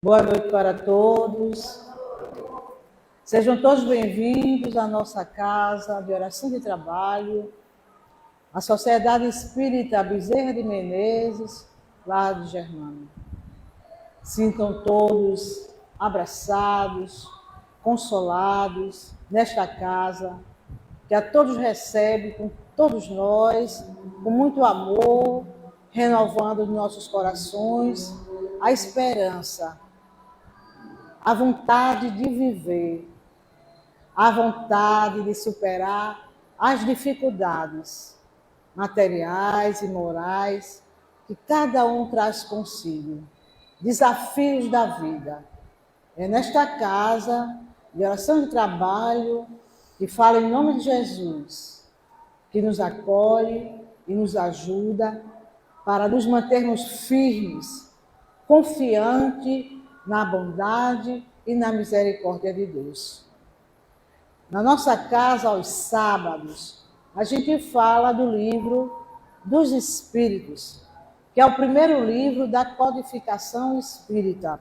Boa noite para todos. Sejam todos bem-vindos à nossa casa de oração de trabalho, a Sociedade Espírita Bezerra de Menezes, lá de Germânia. Sintam todos abraçados, consolados nesta casa, que a todos recebe com todos nós, com muito amor, renovando nossos corações a esperança, a vontade de viver, a vontade de superar as dificuldades materiais e morais que cada um traz consigo, desafios da vida. É nesta casa de oração de trabalho que fala em nome de Jesus, que nos acolhe e nos ajuda para nos mantermos firmes, confiantes na bondade e na misericórdia de Deus. Na nossa casa, aos sábados, a gente fala do livro dos Espíritos, que é o primeiro livro da codificação espírita.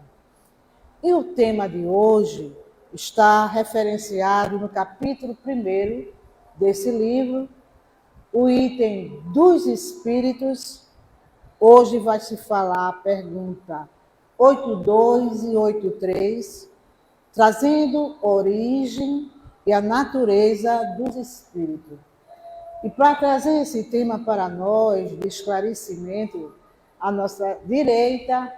E o tema de hoje está referenciado no capítulo 1 desse livro, o item dos Espíritos. Hoje vai se falar a pergunta 82 e 83, trazendo origem e a natureza dos espíritos. E para trazer esse tema para nós, de esclarecimento, à nossa direita,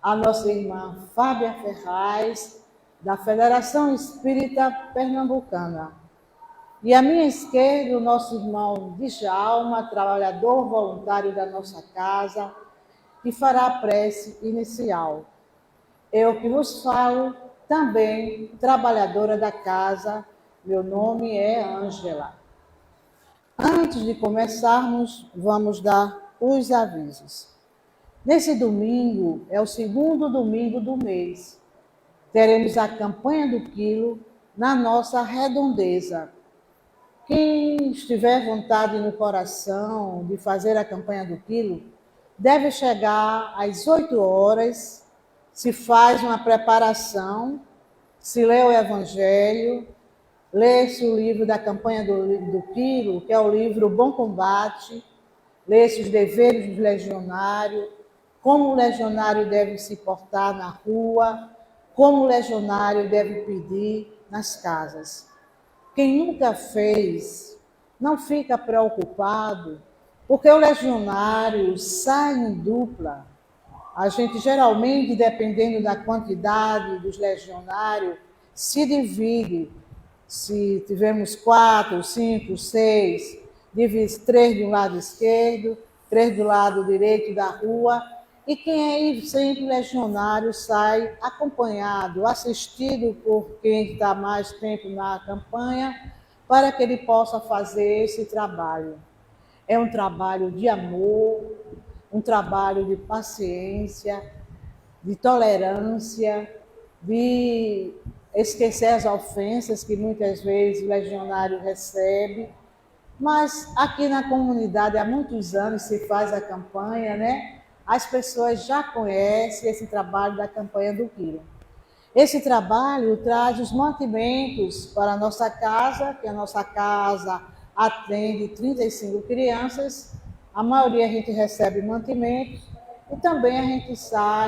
a nossa irmã Fábia Ferraz, da Federação Espírita Pernambucana. E à minha esquerda, o nosso irmão Djalma, trabalhador voluntário da nossa casa, que fará a prece inicial. Eu que vos falo, também trabalhadora da casa, meu nome é Ângela. Antes de começarmos, vamos dar os avisos. Nesse domingo, é o segundo domingo do mês. Teremos a campanha do quilo na nossa redondeza. Quem estiver vontade no coração de fazer a campanha do quilo, deve chegar às 8 horas, se faz uma preparação, se lê o Evangelho, lê-se o livro da campanha do quilo, que é o livro Bom Combate, lê-se os deveres do legionário, como o legionário deve se portar na rua, como o legionário deve pedir nas casas. Quem nunca fez, não fica preocupado, porque o legionário sai em dupla. A gente geralmente, dependendo da quantidade dos legionários, se divide. Se tivermos 4, 5, 6, divide 3 do lado esquerdo, 3 do lado direito da rua, e quem é sempre legionário sai acompanhado, assistido por quem está mais tempo na campanha, para que ele possa fazer esse trabalho. É um trabalho de amor, um trabalho de paciência, de tolerância, de esquecer as ofensas que muitas vezes o legionário recebe. Mas aqui na comunidade há muitos anos se faz a campanha, né? As pessoas já conhecem esse trabalho da campanha do quilo. Esse trabalho traz os mantimentos para a nossa casa, que a nossa casa atende 35 crianças, a maioria a gente recebe mantimentos e também a gente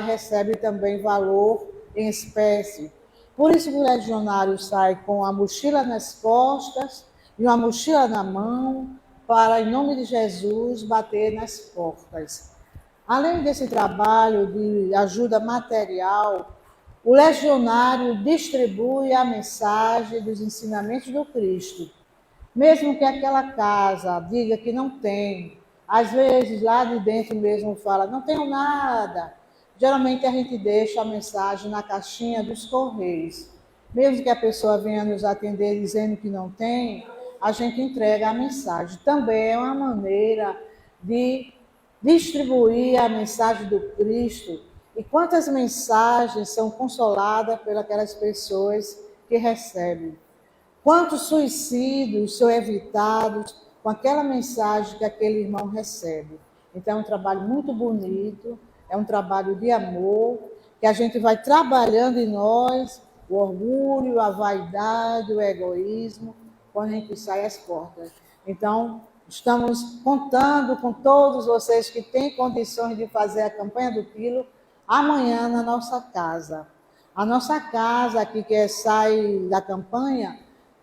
recebe também valor em espécie. Por isso que o legionário sai com a mochila nas costas e uma mochila na mão para, em nome de Jesus, bater nas portas. Além desse trabalho de ajuda material, o legionário distribui a mensagem dos ensinamentos do Cristo. Mesmo que aquela casa diga que não tem, às vezes lá de dentro mesmo fala, não tenho nada. Geralmente a gente deixa a mensagem na caixinha dos correios. Mesmo que a pessoa venha nos atender dizendo que não tem, a gente entrega a mensagem. Também é uma maneira de distribuir a mensagem do Cristo. E quantas mensagens são consoladas pelas pessoas que recebem. Quantos suicídios são evitados com aquela mensagem que aquele irmão recebe. Então é um trabalho muito bonito, é um trabalho de amor, que a gente vai trabalhando em nós o orgulho, a vaidade, o egoísmo, quando a gente sai às portas. Então, estamos contando com todos vocês que têm condições de fazer a campanha do quilo amanhã na nossa casa. A nossa casa aqui que sai da campanha,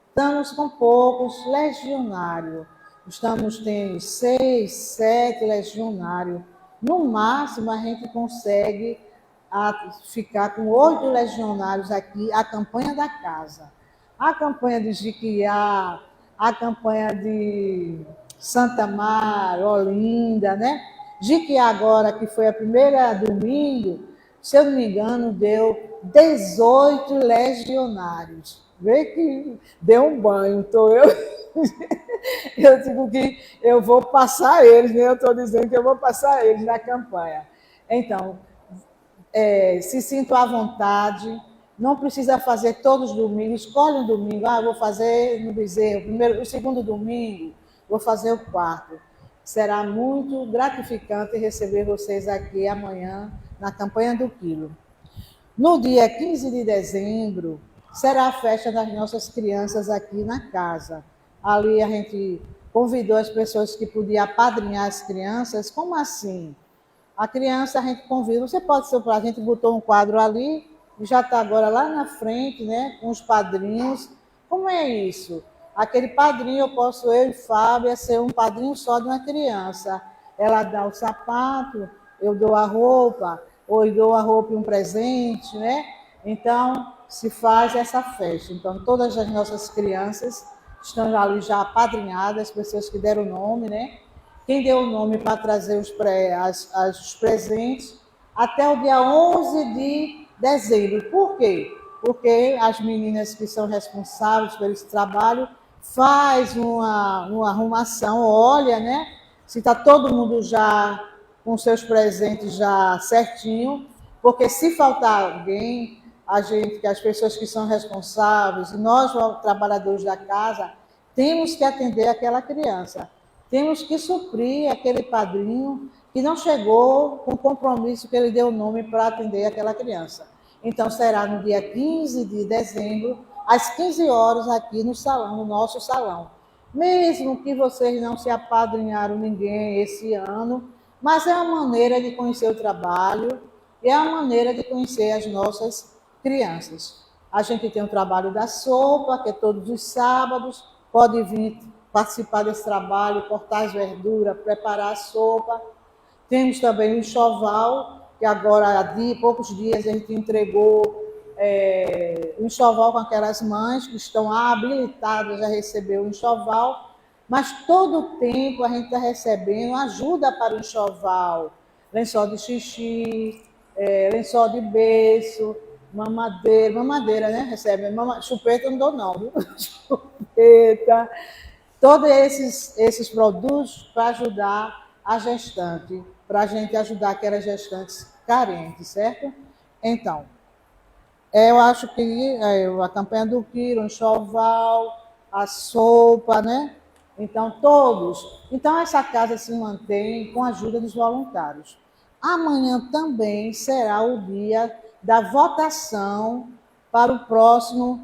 estamos com poucos legionários. Estamos tendo 6, 7 legionários. No máximo, a gente consegue ficar com 8 legionários aqui, a campanha da casa. A campanha de Jiquiá, a campanha de Santa Mar, Olinda, né? Jiquiá agora, que foi a primeira domingo, se eu não me engano, deu 18 legionários. Vê que deu um banho, então eu digo que eu vou passar eles, né? Eu estou dizendo que eu vou passar eles na campanha. Então, se sinto à vontade, não precisa fazer todos os domingos, escolhe um domingo, vou fazer no bezerro, o segundo domingo, vou fazer o quarto. Será muito gratificante receber vocês aqui amanhã na campanha do quilo. No dia 15 de dezembro, será a festa das nossas crianças aqui na casa. Ali a gente convidou as pessoas que podiam apadrinhar as crianças. Como assim? A criança a gente convida, você pode ser para a gente botou um quadro ali, já está agora lá na frente, né, com os padrinhos. Como é isso? Aquele padrinho, eu e Fábia, ser um padrinho só de uma criança. Ela dá o sapato, eu dou a roupa, ou eu dou a roupa e um presente, né? Então, se faz essa festa. Então, todas as nossas crianças estão ali já apadrinhadas, as pessoas que deram o nome, né? Quem deu o nome para trazer os presentes até o dia 11 de dezembro. Por quê? Porque as meninas que são responsáveis por esse trabalho faz uma arrumação, olha, né? Se está todo mundo já com seus presentes já certinho, porque se faltar alguém, as pessoas que são responsáveis, nós, trabalhadores da casa, temos que atender aquela criança. Temos que suprir aquele padrinho que não chegou com o compromisso que ele deu o nome para atender aquela criança. Então, será no dia 15 de dezembro, às 15 horas, aqui no salão, no nosso salão. Mesmo que vocês não se apadrinharam ninguém esse ano, mas é uma maneira de conhecer o trabalho e é uma maneira de conhecer as nossas crianças. A gente tem o trabalho da sopa, que é todos os sábados, pode vir participar desse trabalho, cortar as verduras, preparar a sopa. Temos também o enxoval, que agora há poucos dias a gente entregou o enxoval com aquelas mães que estão habilitadas a receber o enxoval, mas todo o tempo a gente está recebendo ajuda para o enxoval, lençol de xixi, lençol de berço, mamadeira, né? Recebe, chupeta eu não dou não, viu? Chupeta, todos esses produtos para ajudar a gestante, para a gente ajudar aquelas gestantes carentes, certo? Então, eu acho que a campanha do quilo, o enxoval, a sopa, né? Então, todos. Então, essa casa se mantém com a ajuda dos voluntários. Amanhã também será o dia da votação para o próximo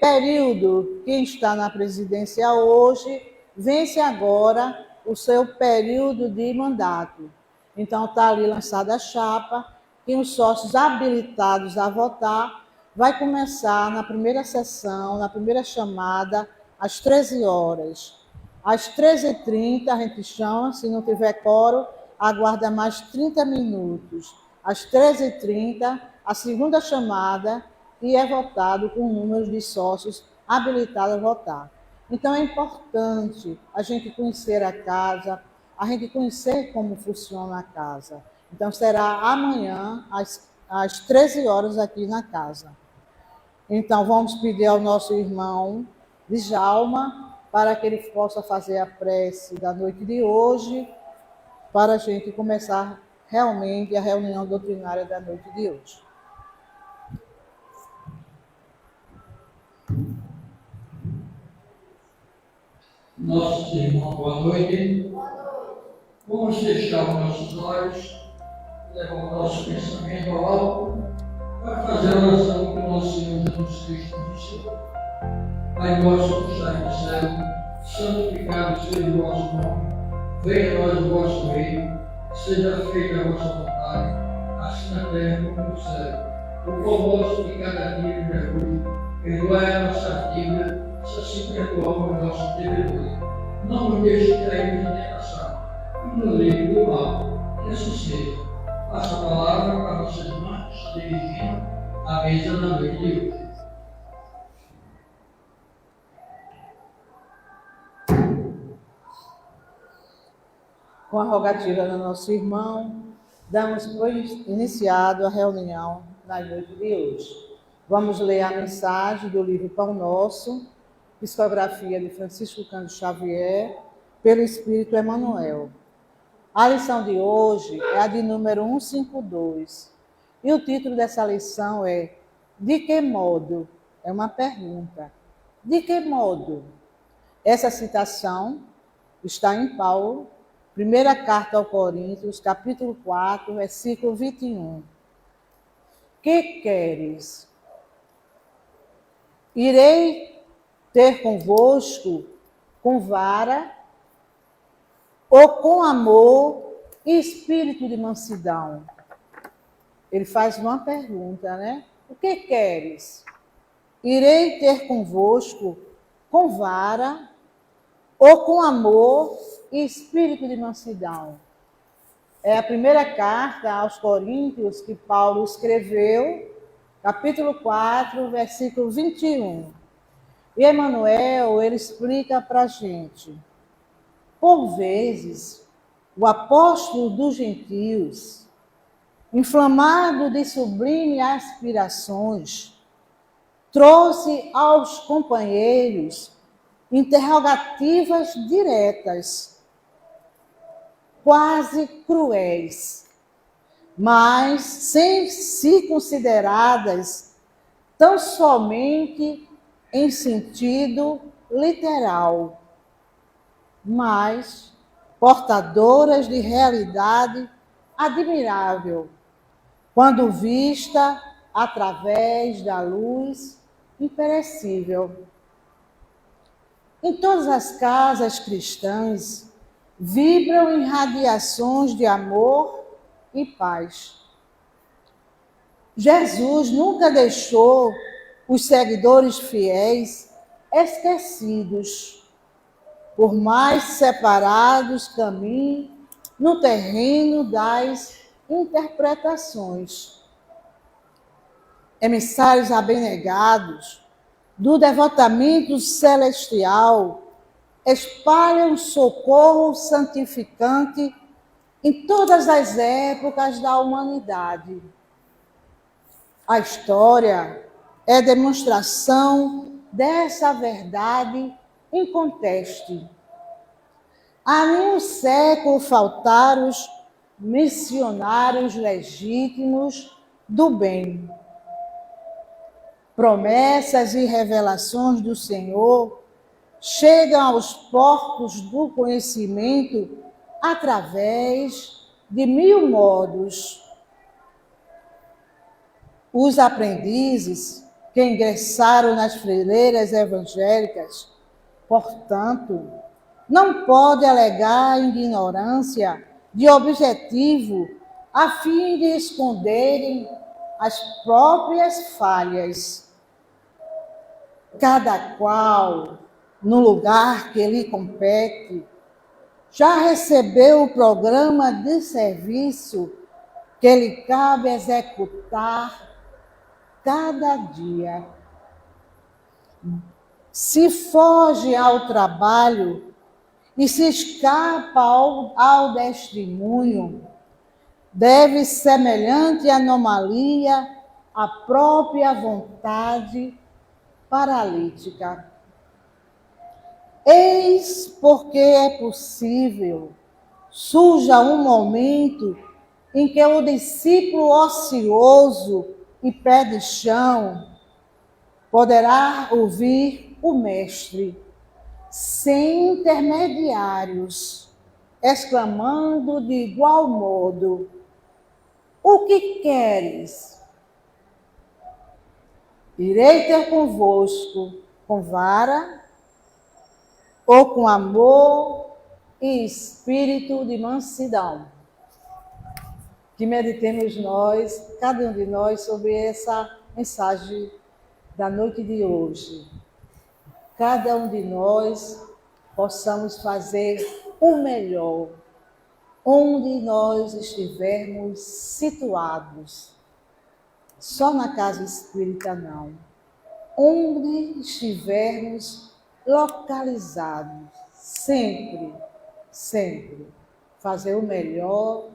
período. Quem está na presidência hoje vence agora o seu período de mandato. Então, está ali lançada a chapa e os sócios habilitados a votar vai começar na primeira sessão, na primeira chamada, às 13 horas. Às 13h30, a gente chama, se não tiver quórum, aguarda mais 30 minutos. Às 13h30, a segunda chamada, e é votado com números de sócios habilitados a votar. Então, é importante a gente conhecer a casa, a gente conhecer como funciona a casa. Então, será amanhã, às 13 horas, aqui na casa. Então, vamos pedir ao nosso irmão Djalma para que ele possa fazer a prece da noite de hoje, para a gente começar realmente a reunião doutrinária da noite de hoje. Nosso irmão, boa noite. Vamos fechar os nossos olhos levar o nosso pensamento ao alto para fazer a oração que o nosso Senhor Jesus Cristo disse. Pai nosso que está no céu, santificado seja o vosso nome, venha a nós o vosso reino, seja feita a vossa vontade, assim na terra como no céu. O pão nosso de cada dia nos dai hoje, perdoai a nossa dívida, se assim perdoamos os nossos devedores. Não nos deixe cair em tentação, e nos livre do mal, que assim seja. Passa a palavra para vocês irmãos que estão dirigindo a mesa da noite de hoje. Com a rogativa do nosso irmão, damos por iniciado a reunião da noite de hoje. Vamos ler a mensagem do livro Pão Nosso, psicografia de Francisco Cândido Xavier, pelo Espírito Emmanuel. A lição de hoje é a de número 152. E o título dessa lição é De que modo? É uma pergunta. De que modo? Essa citação está em Paulo, primeira carta aos Coríntios, capítulo 4, versículo 21. Que queres? Irei ter convosco com vara ou com amor e espírito de mansidão? Ele faz uma pergunta, né? O que queres? Irei ter convosco com vara ou com amor e espírito de mansidão? É a primeira carta aos Coríntios que Paulo escreveu, capítulo 4, versículo 21. E Emmanuel, ele explica para a gente. Por vezes, o apóstolo dos gentios, inflamado de sublime aspirações, trouxe aos companheiros interrogativas diretas, quase cruéis, mas sem se consideradas tão somente em sentido literal, mas portadoras de realidade admirável, quando vista através da luz imperecível. Em todas as casas cristãs vibram em radiações de amor e paz. Jesus nunca deixou os seguidores fiéis esquecidos, por mais separados caminhem no terreno das interpretações. Emissários abnegados do devotamento celestial espalham socorro santificante em todas as épocas da humanidade. A história é demonstração dessa verdade inconteste. A nenhum século faltaram os missionários legítimos do bem. Promessas e revelações do Senhor chegam aos portos do conhecimento através de mil modos. Os aprendizes que ingressaram nas fileiras evangélicas, portanto, não podem alegar ignorância de objetivo a fim de esconderem as próprias falhas. Cada qual, no lugar que lhe compete, já recebeu o programa de serviço que lhe cabe executar cada dia. Se foge ao trabalho e se escapa ao testemunho, deve semelhante anomalia à própria vontade paralítica. Eis porque é possível surja um momento em que o discípulo ocioso e pé de chão poderá ouvir o mestre, sem intermediários, exclamando de igual modo: o que queres? Irei ter convosco com vara ou com amor e espírito de mansidão. Que meditemos nós, cada um de nós, sobre essa mensagem da noite de hoje. Cada um de nós possamos fazer o melhor, onde nós estivermos situados. Só na casa espírita não. Onde estivermos localizados, sempre, sempre, fazer o melhor,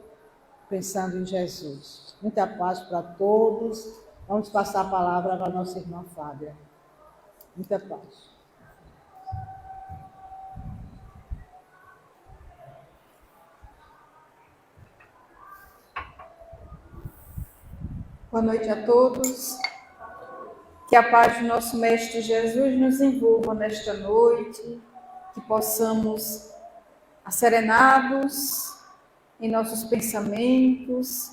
pensando em Jesus. Muita paz para todos. Vamos passar a palavra para a nossa irmã Fábia. Muita paz. Boa noite a todos. Que a paz do nosso Mestre Jesus nos envolva nesta noite, que possamos, asserenados em nossos pensamentos,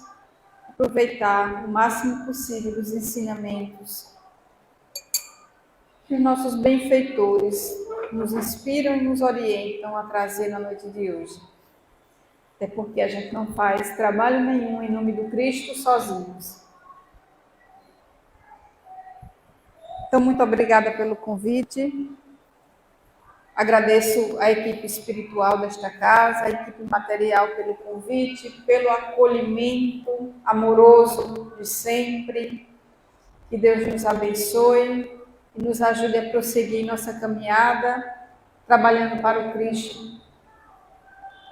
aproveitar o máximo possível os ensinamentos que os nossos benfeitores nos inspiram e nos orientam a trazer na noite de hoje. Até porque a gente não faz trabalho nenhum em nome do Cristo sozinhos. Então, muito obrigada pelo convite. Agradeço a equipe espiritual desta casa, a equipe material pelo convite, pelo acolhimento amoroso de sempre. Que Deus nos abençoe e nos ajude a prosseguir nossa caminhada, trabalhando para o Cristo,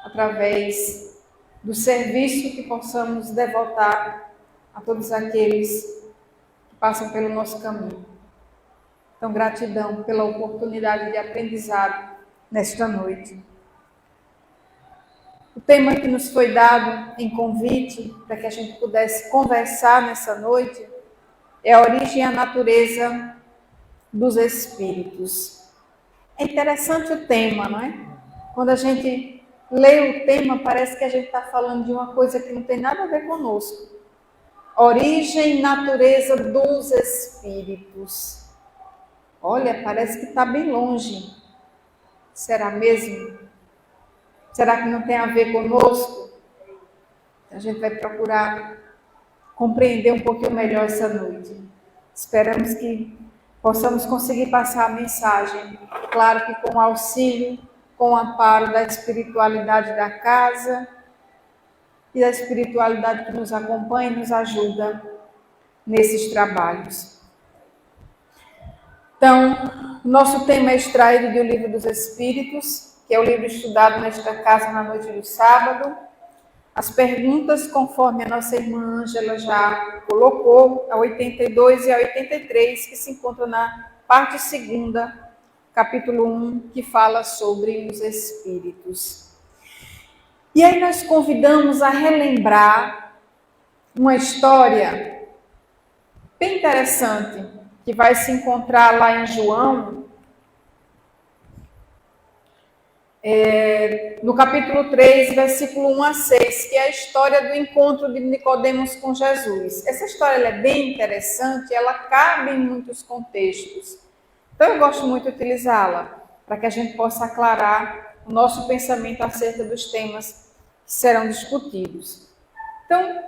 através do serviço que possamos devotar a todos aqueles que passam pelo nosso caminho. Então, gratidão pela oportunidade de aprendizado nesta noite. O tema que nos foi dado em convite para que a gente pudesse conversar nessa noite é a origem e a natureza dos espíritos. É interessante o tema, não é? Quando a gente lê o tema, parece que a gente está falando de uma coisa que não tem nada a ver conosco. Origem e natureza dos espíritos. Olha, parece que está bem longe. Será mesmo? Será que não tem a ver conosco? A gente vai procurar compreender um pouquinho melhor essa noite. Esperamos que possamos conseguir passar a mensagem, claro que com o auxílio, com o amparo da espiritualidade da casa e da espiritualidade que nos acompanha e nos ajuda nesses trabalhos. Então, nosso tema é extraído do Livro dos Espíritos, que é o livro estudado nesta casa na noite do sábado. As perguntas, conforme a nossa irmã Ângela já colocou, a 82 e a 83, que se encontram na parte 2ª, capítulo 1, que fala sobre os espíritos. E aí nós convidamos a relembrar uma história bem interessante, que vai se encontrar lá em João, no capítulo 3, versículo 1 a 6, que é a história do encontro de Nicodemos com Jesus. Essa história ela é bem interessante, ela cabe em muitos contextos. Então eu gosto muito de utilizá-la, para que a gente possa aclarar o nosso pensamento acerca dos temas que serão discutidos. Então,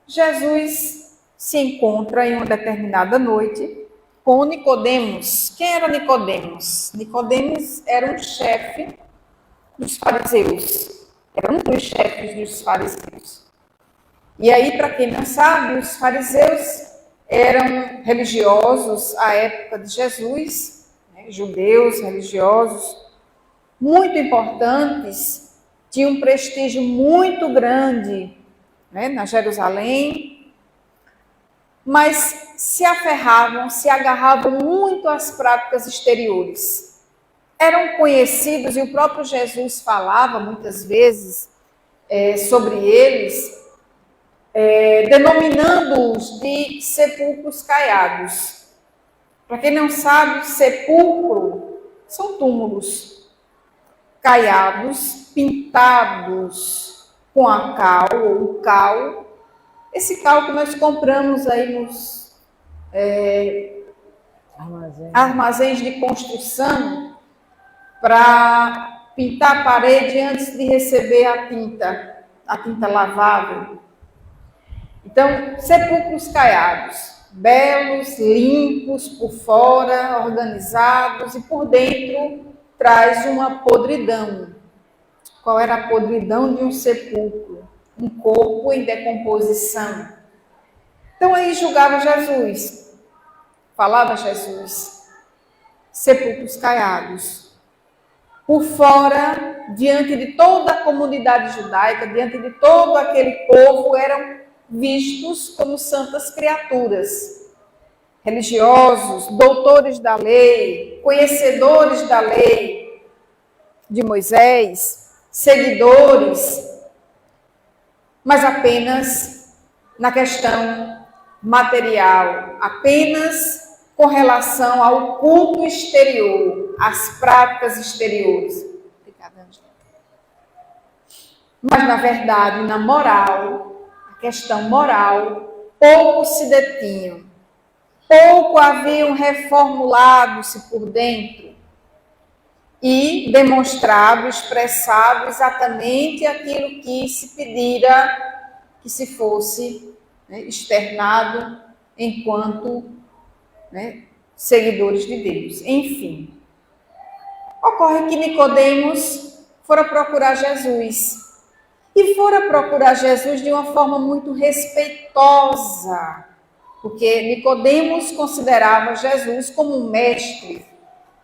Jesus se encontra em uma determinada noite com Nicodemos. Quem era Nicodemos? Nicodemos era um chefe dos fariseus. Era um dos chefes dos fariseus. E aí, para quem não sabe, os fariseus eram religiosos à época de Jesus, né, judeus religiosos, muito importantes, tinham um prestígio muito grande, né, na Jerusalém, mas se aferravam, se agarravam muito às práticas exteriores. Eram conhecidos, e o próprio Jesus falava muitas vezes sobre eles, denominando-os de sepulcros caiados. Para quem não sabe, sepulcro são túmulos caiados, pintados com a cal ou cal, Esse cal que nós compramos aí nos Armazém. armazéns de construção para pintar a parede antes de receber a tinta lavável. Então, sepulcros caiados, belos, limpos por fora, organizados, e por dentro traz uma podridão. Qual era a podridão de um sepulcro? Um corpo em decomposição. Então aí julgava Jesus, falava Jesus, sepulcros caiados. Por fora, diante de toda a comunidade judaica, diante de todo aquele povo, eram vistos como santas criaturas, religiosos, doutores da lei, conhecedores da lei de Moisés, seguidores, mas apenas na questão material, apenas com relação ao culto exterior, às práticas exteriores. Mas, na verdade, na moral, a questão moral, pouco se detinham, pouco haviam reformulado-se por dentro e demonstrado, expressado exatamente aquilo que se pedira que se fosse externado enquanto seguidores de Deus. Enfim, ocorre que Nicodemos fora procurar Jesus. E fora procurar Jesus de uma forma muito respeitosa, porque Nicodemos considerava Jesus como um mestre.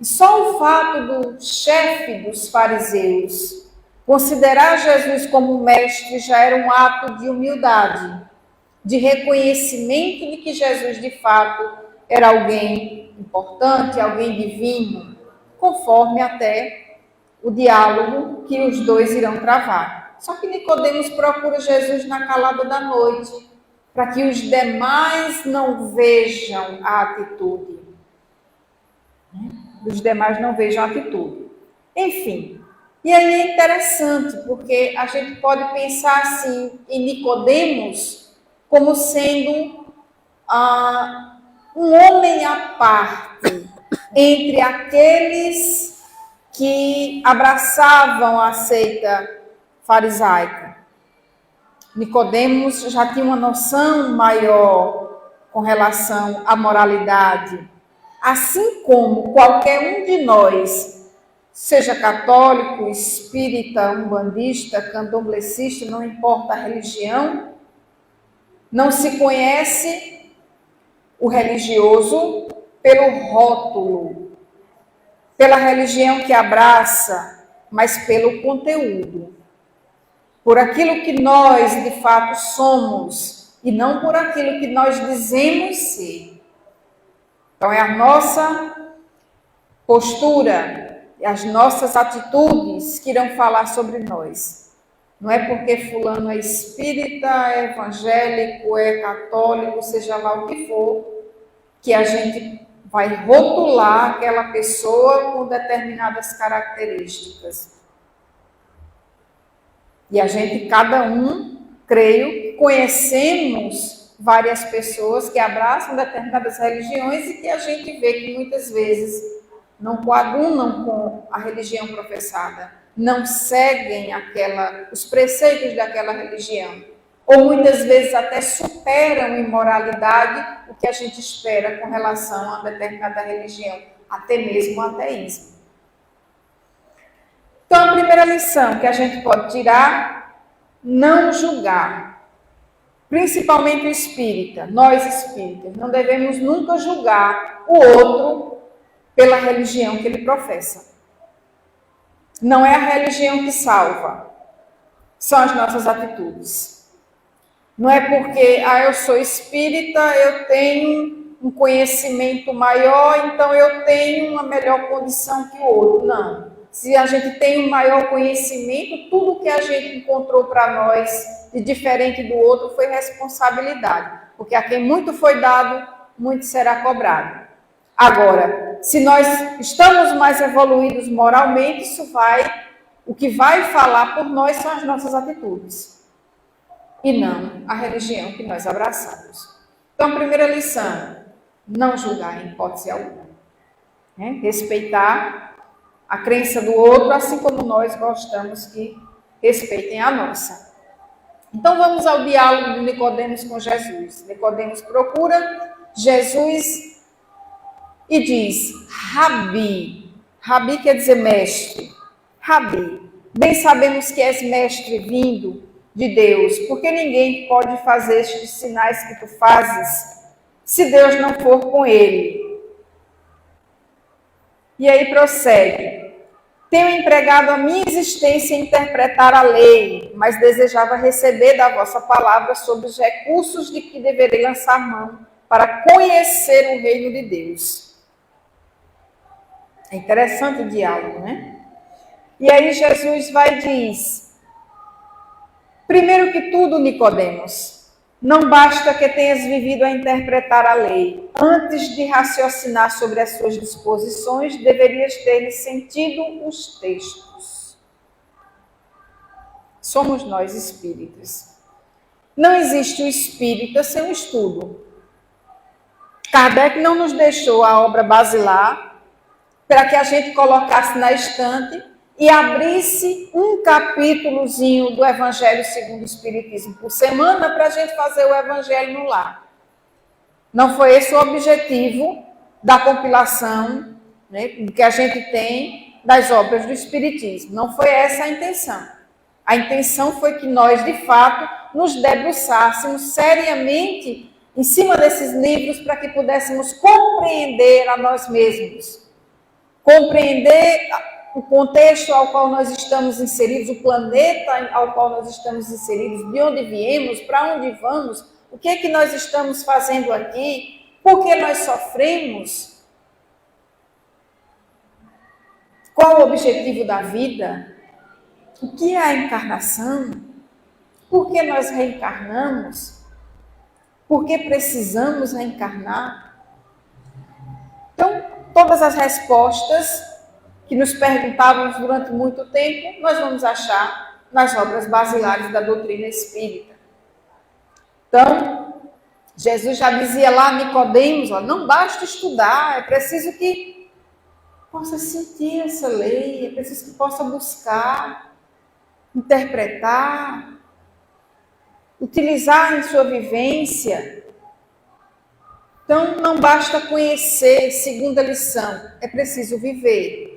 E só o fato do chefe dos fariseus considerar Jesus como um mestre já era um ato de humildade, de reconhecimento de que Jesus de fato era alguém importante, alguém divino, conforme até o diálogo que os dois irão travar. Só que Nicodemos procura Jesus na calada da noite, para que os demais não vejam a atitude. Os demais não vejam a atitude. Enfim, e aí é interessante, porque a gente pode pensar assim em Nicodemos como sendo um homem à parte entre aqueles que abraçavam a seita farisaica. Nicodemos já tinha uma noção maior com relação à moralidade, assim como qualquer um de nós, seja católico, espírita, umbandista, candomblecista, não importa a religião, não se conhece o religioso pelo rótulo, pela religião que abraça, mas pelo conteúdo. Por aquilo que nós, de fato, somos, e não por aquilo que nós dizemos ser. Então, é a nossa postura, as nossas atitudes que irão falar sobre nós. Não é porque fulano é espírita, é evangélico, é católico, seja lá o que for, que a gente vai rotular aquela pessoa com determinadas características. E a gente, cada um, creio, conhecemos várias pessoas que abraçam determinadas religiões e que a gente vê que muitas vezes não coadunam com a religião professada, não seguem os preceitos daquela religião, ou muitas vezes até superam em moralidade o que a gente espera com relação a determinada religião, até mesmo o ateísmo. Então, a primeira lição que a gente pode tirar, não julgar. Principalmente o espírita, nós espíritas, não devemos nunca julgar o outro pela religião que ele professa. Não é a religião que salva, são as nossas atitudes. Não é porque eu sou espírita, eu tenho um conhecimento maior, então eu tenho uma melhor condição que o outro. Não. Se a gente tem um maior conhecimento, tudo que a gente encontrou para nós de diferente do outro foi responsabilidade. Porque a quem muito foi dado, muito será cobrado. Agora, se nós estamos mais evoluídos moralmente, o que vai falar por nós são as nossas atitudes. e não a religião que nós abraçamos. Então, a primeira lição, não julgar em hipótese alguma. Né? Respeitar a crença do outro, assim como nós gostamos que respeitem a nossa. Então, vamos ao diálogo de Nicodemos com Jesus. Nicodemos procura Jesus e diz, Rabi. Rabi quer dizer mestre. Rabi, bem sabemos que és mestre vindo de Deus, porque ninguém pode fazer estes sinais que tu fazes, se Deus não for com ele. E aí prossegue. Tenho empregado a minha existência em interpretar a lei, mas desejava receber da vossa palavra sobre os recursos de que deverei lançar mão para conhecer o reino de Deus. É interessante o diálogo, né? E aí Jesus vai e diz, primeiro que tudo, Nicodemos, não basta que tenhas vivido a interpretar a lei. Antes de raciocinar sobre as suas disposições, deverias ter sentido os textos. Somos nós espíritas. Não existe o espírita sem o estudo. Kardec não nos deixou a obra basilar para que a gente colocasse na estante e abrisse um capítulozinho do Evangelho segundo o Espiritismo por semana para a gente fazer o Evangelho no lar. Não foi esse o objetivo da compilação, né, que a gente tem das obras do Espiritismo. Não foi essa a intenção. A intenção foi que nós, de fato, nos debruçássemos seriamente em cima desses livros para que pudéssemos compreender a nós mesmos. Compreender o contexto ao qual nós estamos inseridos, o planeta ao qual nós estamos inseridos, de onde viemos, para onde vamos, o que é que nós estamos fazendo aqui, por que nós sofremos, qual o objetivo da vida, o que é a encarnação, por que nós reencarnamos, por que precisamos reencarnar. Então, todas as respostas que nos perguntávamos durante muito tempo, nós vamos achar nas obras basilares da doutrina espírita. Então, Jesus já dizia lá a Nicodemos, não basta estudar, é preciso que possa sentir essa lei, é preciso que possa buscar, interpretar, utilizar em sua vivência. Então, não basta conhecer, segunda lição, é preciso viver.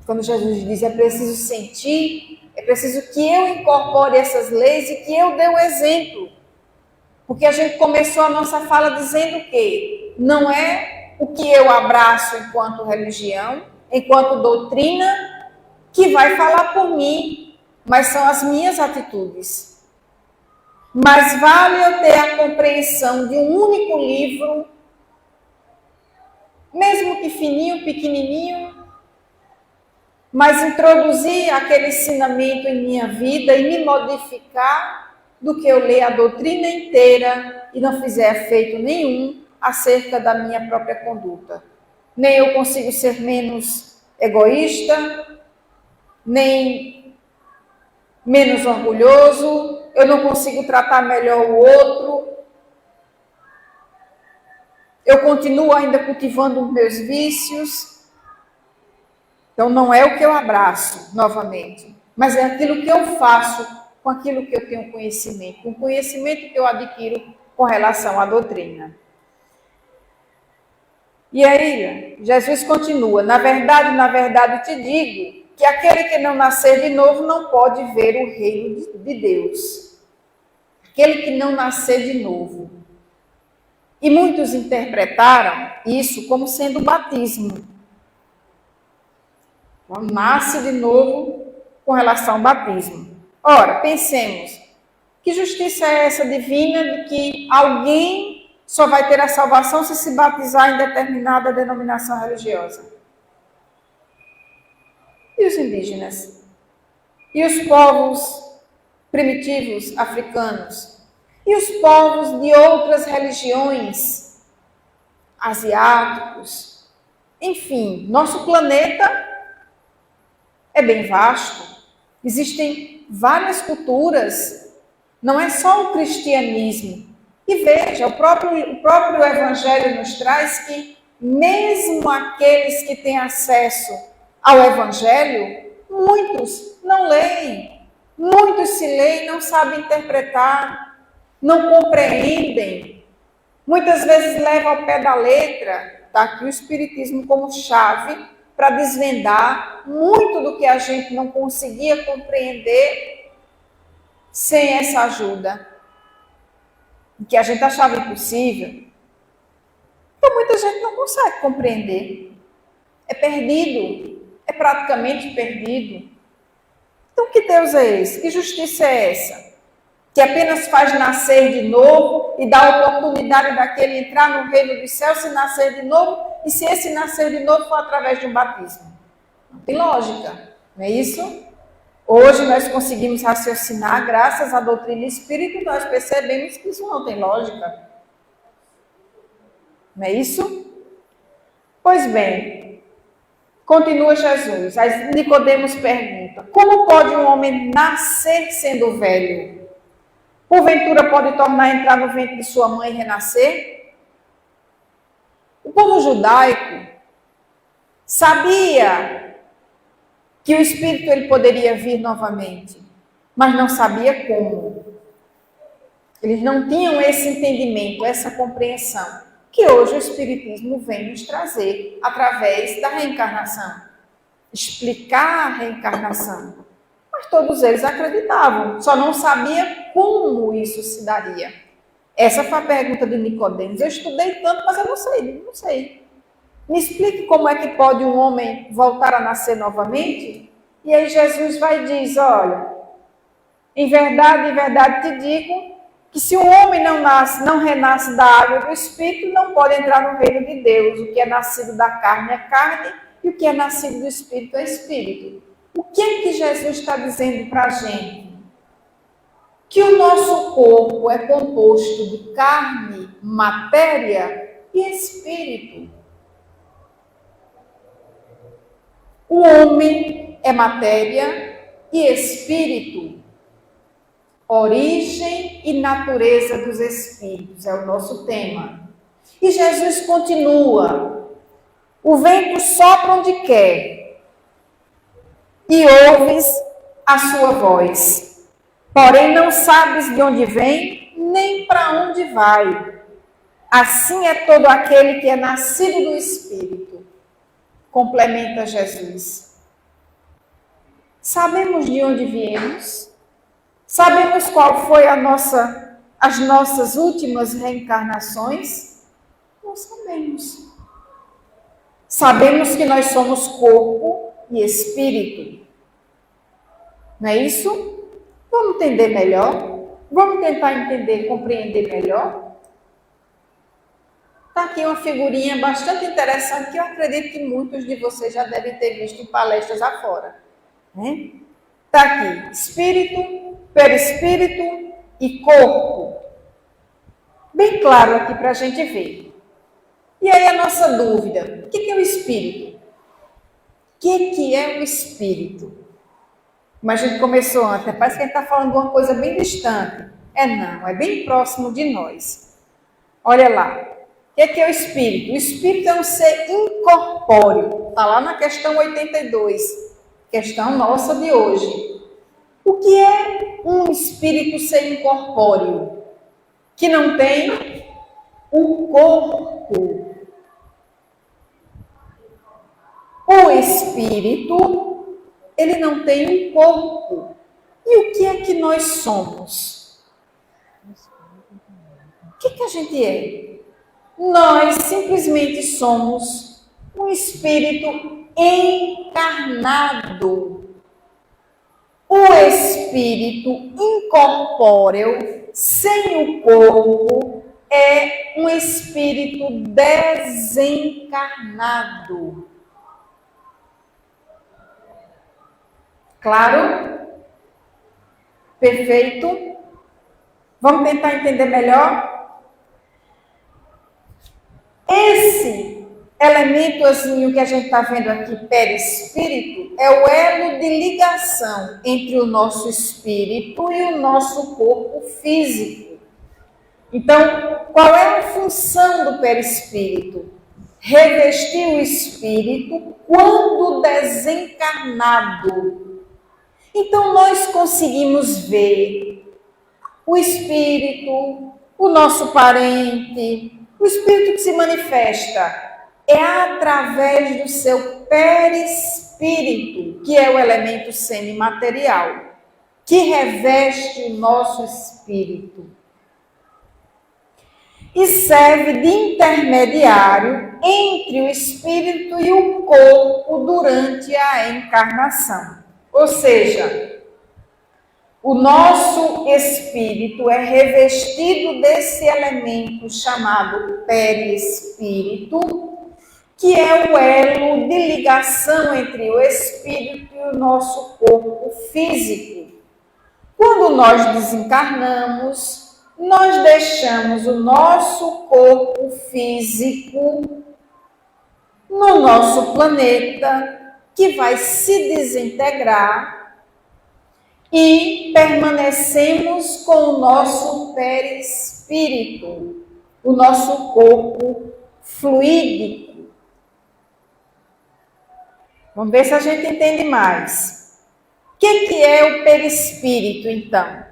Quando Jesus diz, é preciso sentir, é preciso que eu incorpore essas leis e que eu dê o exemplo. Porque a gente começou a nossa fala dizendo que não é o que eu abraço enquanto religião, enquanto doutrina, que vai falar por mim, mas são as minhas atitudes. Mas vale eu ter a compreensão de um único livro, mesmo que fininho, pequenininho, mas introduzir aquele ensinamento em minha vida e me modificar do que eu ler a doutrina inteira e não fizer efeito nenhum acerca da minha própria conduta. Nem eu consigo ser menos egoísta, nem menos orgulhoso, eu não consigo tratar melhor o outro, eu continuo ainda cultivando os meus vícios. Então, não é o que eu abraço, novamente, mas é aquilo que eu faço com aquilo que eu tenho conhecimento, com o conhecimento que eu adquiro com relação à doutrina. E aí, Jesus continua, na verdade te digo, que aquele que não nascer de novo não pode ver o reino de Deus. Aquele que não nascer de novo. E muitos interpretaram isso como sendo o batismo. Nasce de novo com relação ao batismo. Ora, pensemos, que justiça é essa divina de que alguém só vai ter a salvação se batizar em determinada denominação religiosa? E os indígenas? E os povos primitivos africanos? E os povos de outras religiões asiáticos? Enfim, nosso planeta é bem vasto. Existem várias culturas Não é só o cristianismo. E veja, o próprio Evangelho nos traz que mesmo aqueles que têm acesso ao Evangelho, muitos não leem, muitos se leem, não sabem interpretar, não compreendem, muitas vezes levam ao pé da letra. Está aqui o Espiritismo como chave para desvendar muito do que a gente não conseguia compreender sem essa ajuda, que a gente achava impossível. Então, muita gente não consegue compreender. É perdido, é praticamente perdido. Então, que Deus é esse? Que justiça é essa? Que apenas faz nascer de novo e dá a oportunidade daquele entrar no reino dos céus se nascer de novo, e se esse nascer de novo for através de um batismo. Não tem lógica, não é isso? Hoje nós conseguimos raciocinar, graças à doutrina espírita, nós percebemos que isso não tem lógica. Não é isso? Pois bem, continua Jesus. Aí Nicodemos pergunta: como pode um homem nascer sendo velho? Porventura pode tornar a entrar no ventre de sua mãe e renascer? O povo judaico sabia que o Espírito ele poderia vir novamente, mas não sabia como. Eles não tinham esse entendimento, essa compreensão, que hoje o Espiritismo vem nos trazer através da reencarnação. Explicar a reencarnação. Mas todos eles acreditavam, só não sabia como isso se daria. Essa foi a pergunta de Nicodemos. Eu estudei tanto, mas eu não sei. Me explique como é que pode um homem voltar a nascer novamente? E aí Jesus vai e diz: olha, em verdade te digo que se o homem não renasce da água e do Espírito, não pode entrar no reino de Deus. O que é nascido da carne é carne, e o que é nascido do Espírito é Espírito. O que é que Jesus está dizendo para a gente? Que o nosso corpo é composto de carne, matéria e Espírito. O homem é matéria e Espírito. Origem e natureza dos Espíritos é o nosso tema. E Jesus continua: o vento sopra onde quer, e ouves a sua voz, porém não sabes de onde vem, nem para onde vai. Assim é todo aquele que é nascido do Espírito. Complementa Jesus. Sabemos de onde viemos? Sabemos qual foi as nossas últimas reencarnações? Não sabemos. Sabemos que nós somos corpo e espírito. Não é isso? Vamos entender melhor? Vamos tentar entender, compreender melhor? Está aqui uma figurinha bastante interessante que eu acredito que muitos de vocês já devem ter visto em palestras afora. Está aqui: espírito, perispírito e corpo. Bem claro aqui para a gente ver. E aí a nossa dúvida: o que é o espírito? O que é o espírito? Mas a gente começou antes, parece que a gente está falando de uma coisa bem distante. Não, é bem próximo de nós. Olha lá. O que é o espírito? O espírito é um ser incorpóreo. Está lá na questão 82, questão nossa de hoje. O que é um espírito ser incorpóreo? Que não tem o corpo. O espírito, ele não tem um corpo. E o que é que nós somos? O que a gente é? Nós simplesmente somos um espírito encarnado. O espírito incorpóreo, sem o corpo, é um espírito desencarnado. Claro? Perfeito? Vamos tentar entender melhor? elementozinho que a gente está vendo aqui, perispírito, é o elo de ligação entre o nosso espírito e o nosso corpo físico. Então, qual é a função do perispírito? Revestir o espírito quando desencarnado. Então, nós conseguimos ver o espírito, o nosso parente, o espírito que se manifesta é através do seu perispírito, que é o elemento semimaterial, que reveste o nosso espírito. E serve de intermediário entre o espírito e o corpo durante a encarnação. Ou seja, o nosso espírito é revestido desse elemento chamado perispírito, que é o elo de ligação entre o espírito e o nosso corpo físico. Quando nós desencarnamos, nós deixamos o nosso corpo físico no nosso planeta, que vai se desintegrar, e permanecemos com o nosso perispírito, o nosso corpo fluídico. Vamos ver se a gente entende mais. O que é o perispírito, então?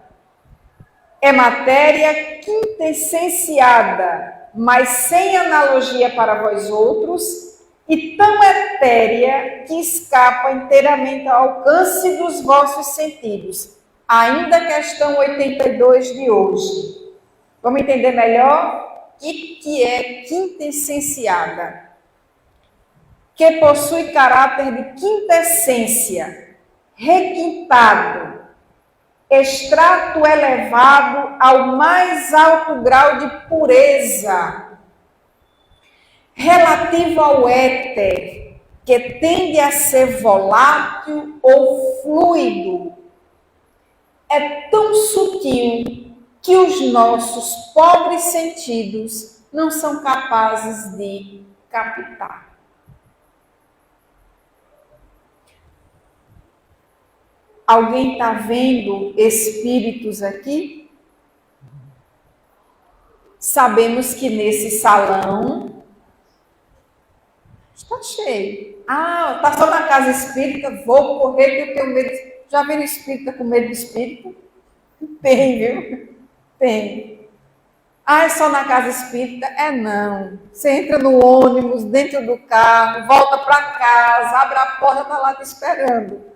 É matéria quintessenciada, mas sem analogia para vós outros, e tão etérea que escapa inteiramente ao alcance dos vossos sentidos. Ainda questão 82 de hoje. Vamos entender melhor o que é quintessenciada? Que possui caráter de quintessência, requintado, extrato elevado ao mais alto grau de pureza, relativo ao éter, que tende a ser volátil ou fluido. É tão sutil que os nossos pobres sentidos não são capazes de captar. Alguém está vendo espíritos aqui? Sabemos que nesse salão está cheio. Ah, está só na casa espírita, vou correr que eu tenho medo. Já viram espírita com medo de espírita? Tem, viu? Tem. Ah, é só na casa espírita? É não. Você entra no ônibus, dentro do carro, volta para casa, abre a porta, está lá te esperando.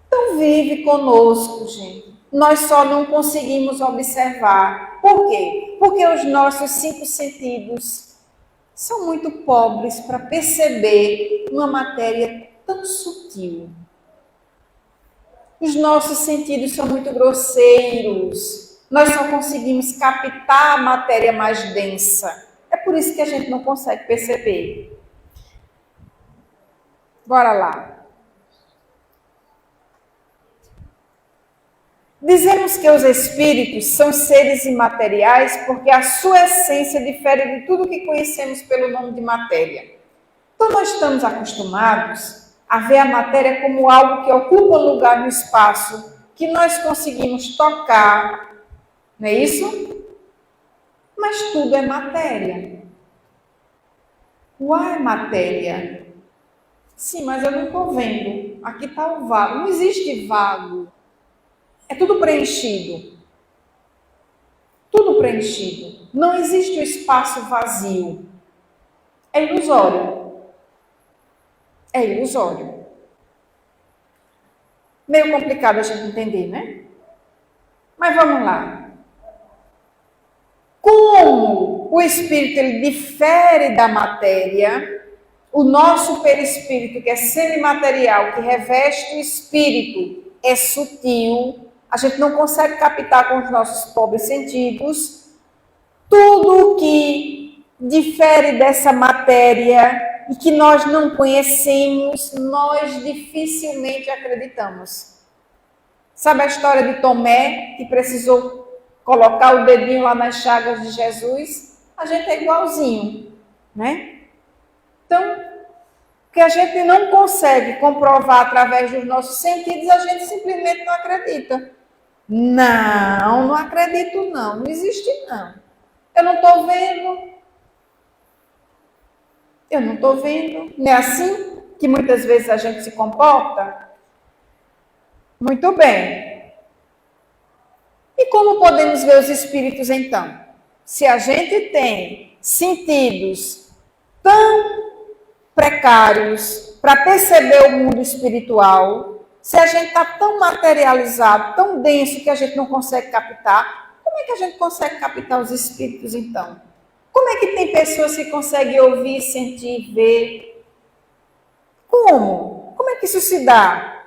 Então vive conosco, gente. Nós só não conseguimos observar. Por quê? Porque os nossos 5 sentidos são muito pobres para perceber uma matéria tão sutil. Os nossos sentidos são muito grosseiros. Nós só conseguimos captar a matéria mais densa. É por isso que a gente não consegue perceber. Bora lá. Dizemos que os espíritos são seres imateriais porque a sua essência difere de tudo que conhecemos pelo nome de matéria. Então, nós estamos acostumados a ver a matéria como algo que ocupa lugar no espaço, que nós conseguimos tocar, não é isso? Mas tudo é matéria. O ar é matéria. Sim, mas eu não estou vendo. Aqui está o vago. Não existe vago. É tudo preenchido. Tudo preenchido. Não existe o espaço vazio. É ilusório. É ilusório. Meio complicado a gente entender, né? Mas vamos lá. Como o espírito ele difere da matéria, o nosso perispírito, que é semimaterial, que reveste o espírito, é sutil. A gente não consegue captar com os nossos pobres sentidos. Tudo que difere dessa matéria e que nós não conhecemos, nós dificilmente acreditamos. Sabe a história de Tomé, que precisou colocar o dedinho lá nas chagas de Jesus? A gente é igualzinho, né? Então, o que a gente não consegue comprovar através dos nossos sentidos, a gente simplesmente não acredita. Não acredito não existe não. Eu não estou vendo. Eu não estou vendo. Não é assim que muitas vezes a gente se comporta? Muito bem. E como podemos ver os espíritos então? Se a gente tem sentidos tão precários para perceber o mundo espiritual, se a gente está tão materializado, tão denso que a gente não consegue captar, como é que a gente consegue captar os espíritos então? Como é que tem pessoas que conseguem ouvir, sentir, ver? Como? Como é que isso se dá?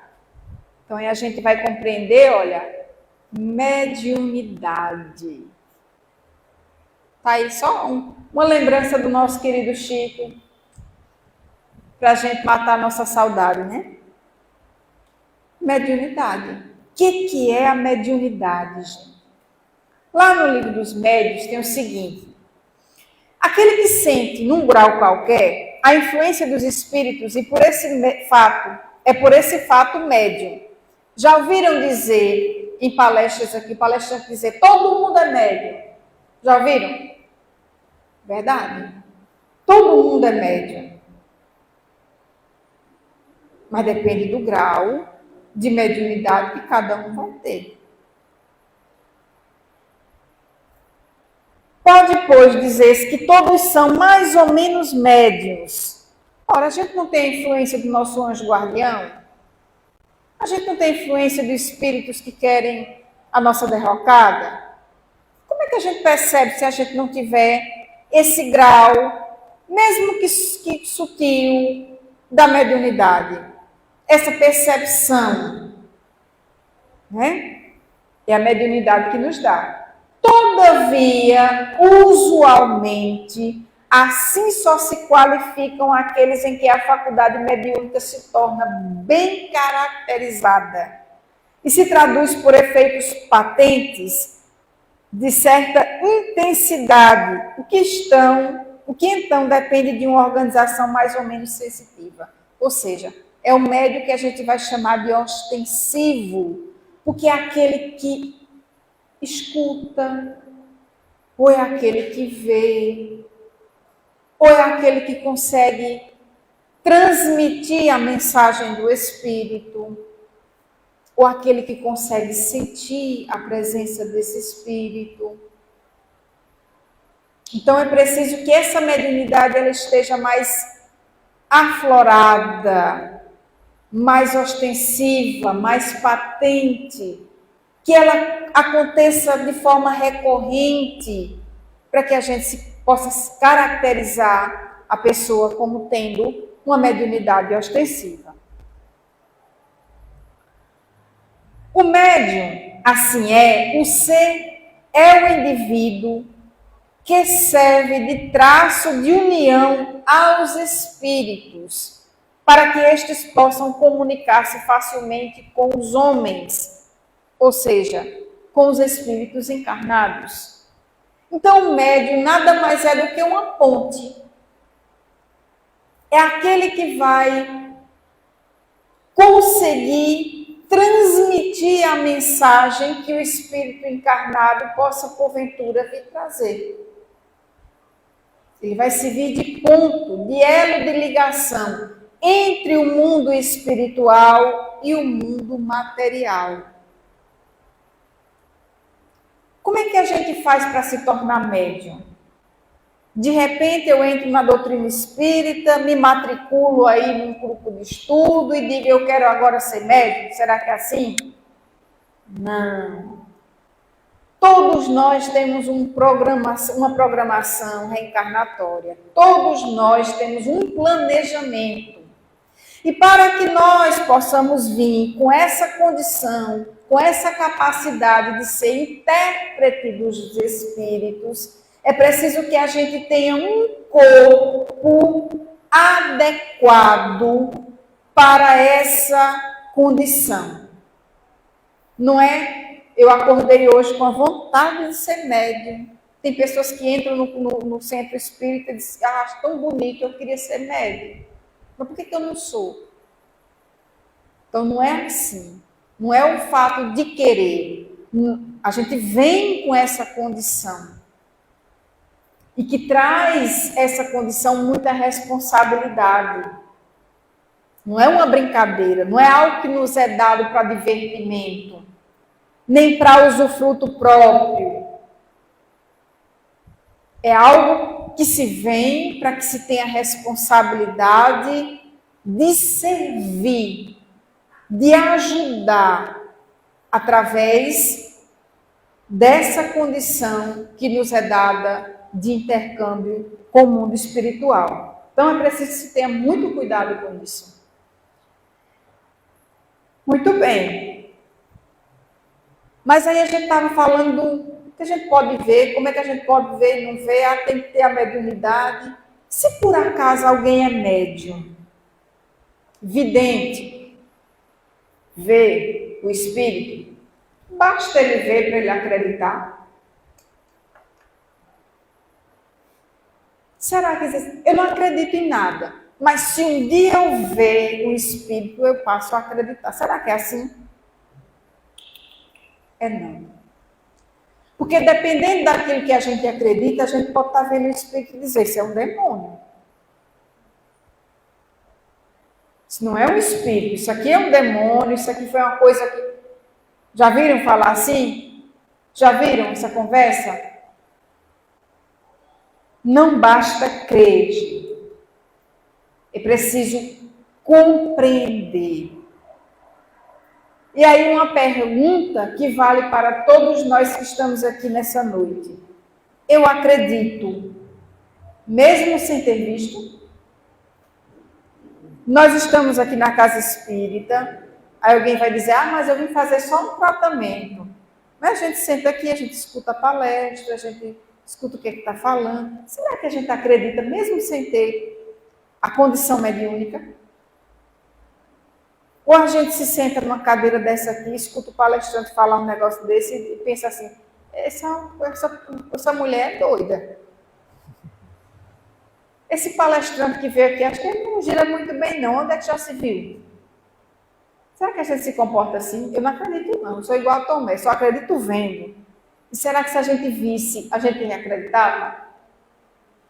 Então aí a gente vai compreender, olha, mediunidade. Tá aí só uma lembrança do nosso querido Chico, para a gente matar a nossa saudade, né? Mediunidade. O que é a mediunidade, gente? Lá no livro dos médiuns tem o seguinte: aquele que sente num grau qualquer a influência dos espíritos e por esse fato médium. Já ouviram dizer em palestras aqui, palestrantes dizer todo mundo é médium? Já ouviram? Verdade. Todo mundo é médium. Mas depende do grau de mediunidade que cada um vai ter. Pode, pois, dizer-se que todos são mais ou menos médiuns. Ora, a gente não tem a influência do nosso anjo guardião? A gente não tem influência dos espíritos que querem a nossa derrocada? Como é que a gente percebe se a gente não tiver esse grau, mesmo que sutil, da mediunidade? Essa percepção, né? É a mediunidade que nos dá. Todavia, usualmente, assim só se qualificam aqueles em que a faculdade mediúnica se torna bem caracterizada e se traduz por efeitos patentes de certa intensidade, o que então depende de uma organização mais ou menos sensitiva. Ou seja, é o médium que a gente vai chamar de ostensivo, porque é aquele que escuta, ou é aquele que vê, ou é aquele que consegue transmitir a mensagem do Espírito, ou aquele que consegue sentir a presença desse Espírito. Então é preciso que essa mediunidade ela esteja mais aflorada, mais ostensiva, mais patente, que ela aconteça de forma recorrente, para que a gente possa caracterizar a pessoa como tendo uma mediunidade ostensiva. O médium, assim o ser é o indivíduo que serve de traço de união aos espíritos, para que estes possam comunicar-se facilmente com os homens, ou seja, com os espíritos encarnados. Então, o médium nada mais é do que uma ponte. É aquele que vai conseguir transmitir a mensagem que o espírito encarnado possa, porventura, vir trazer. Ele vai servir de ponto, de elo de ligação entre o mundo espiritual e o mundo material. Como é que a gente faz para se tornar médium? De repente eu entro na doutrina espírita, me matriculo aí num grupo de estudo e digo eu quero agora ser médium? Será que é assim? Não. Todos nós temos uma programação reencarnatória. Todos nós temos um planejamento. E para que nós possamos vir com essa condição, com essa capacidade de ser intérprete dos espíritos, é preciso que a gente tenha um corpo adequado para essa condição. Não é? Eu acordei hoje com a vontade de ser médium. Tem pessoas que entram no centro espírita e dizem, acho tão bonito, eu queria ser médium. Mas por que eu não sou? Então não é assim. Não é o fato de querer. A gente vem com essa condição. E que traz essa condição muita responsabilidade. Não é uma brincadeira, não é algo que nos é dado para divertimento, nem para usufruto próprio. É algo que se vem para que se tenha responsabilidade de servir, de ajudar, através dessa condição que nos é dada de intercâmbio com o mundo espiritual. Então é preciso que se tenha muito cuidado com isso. Muito bem. Mas aí a gente estava falando do que a gente pode ver, como é que a gente pode ver e não ver, tem que ter a mediunidade. Se por acaso alguém é médium, vidente, vê o espírito, basta ele ver para ele acreditar. Será que eu não acredito em nada, mas se um dia eu ver o espírito, eu passo a acreditar. Será que é assim? É não. Porque dependendo daquilo que a gente acredita, a gente pode estar vendo o espírito e dizer, isso é um demônio. Isso não é um espírito, isso aqui é um demônio, isso aqui foi uma coisa que... Já viram falar assim? Já viram essa conversa? Não basta crer, é preciso compreender. E aí uma pergunta que vale para todos nós que estamos aqui nessa noite. Eu acredito, mesmo sem ter visto? Nós estamos aqui na casa espírita, aí alguém vai dizer, mas eu vim fazer só um tratamento. Mas a gente senta aqui, a gente escuta a palestra, a gente escuta o que está falando. Será que a gente acredita, mesmo sem ter a condição mediúnica? Ou a gente se senta numa cadeira dessa aqui, escuta o palestrante falar um negócio desse e pensa assim, essa mulher é doida. Esse palestrante que veio aqui, acho que ele não gira muito bem não, onde é que já se viu? Será que a gente se comporta assim? Eu não acredito não, eu sou igual a Tomé, só acredito vendo. E será que se a gente visse, a gente ia acreditar?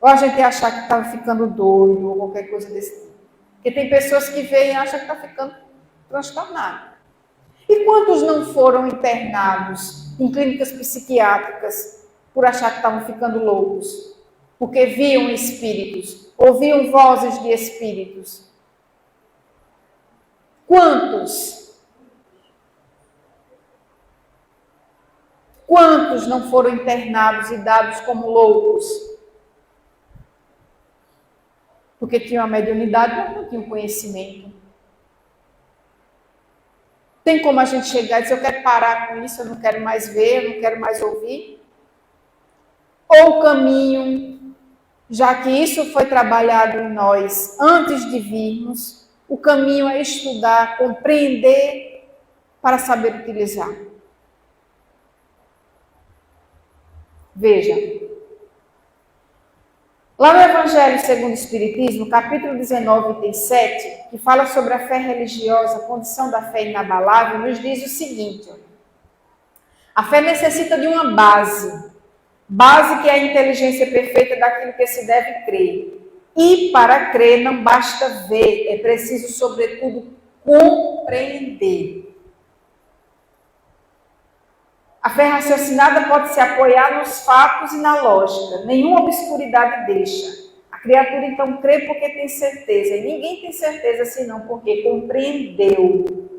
Ou a gente ia achar que estava ficando doido ou qualquer coisa desse tipo? Porque tem pessoas que veem e acham que está ficando transtornado. E quantos não foram internados em clínicas psiquiátricas por achar que estavam ficando loucos? Porque viam espíritos, ouviam vozes de espíritos. Quantos? Quantos não foram internados e dados como loucos? Porque tinham a mediunidade, mas não tinham conhecimento. Tem como a gente chegar e dizer, eu quero parar com isso, eu não quero mais ver, eu não quero mais ouvir? Ou o caminho, já que isso foi trabalhado em nós antes de virmos, o caminho é estudar, compreender para saber utilizar. Veja, lá no Evangelho segundo o Espiritismo, capítulo 19, item 7, que fala sobre a fé religiosa, a condição da fé inabalável, nos diz o seguinte: a fé necessita de uma base que é a inteligência perfeita daquilo que se deve crer. E para crer não basta ver, é preciso, sobretudo, compreender. A fé raciocinada pode se apoiar nos fatos e na lógica, nenhuma obscuridade deixa. A criatura então crê porque tem certeza, e ninguém tem certeza senão porque compreendeu.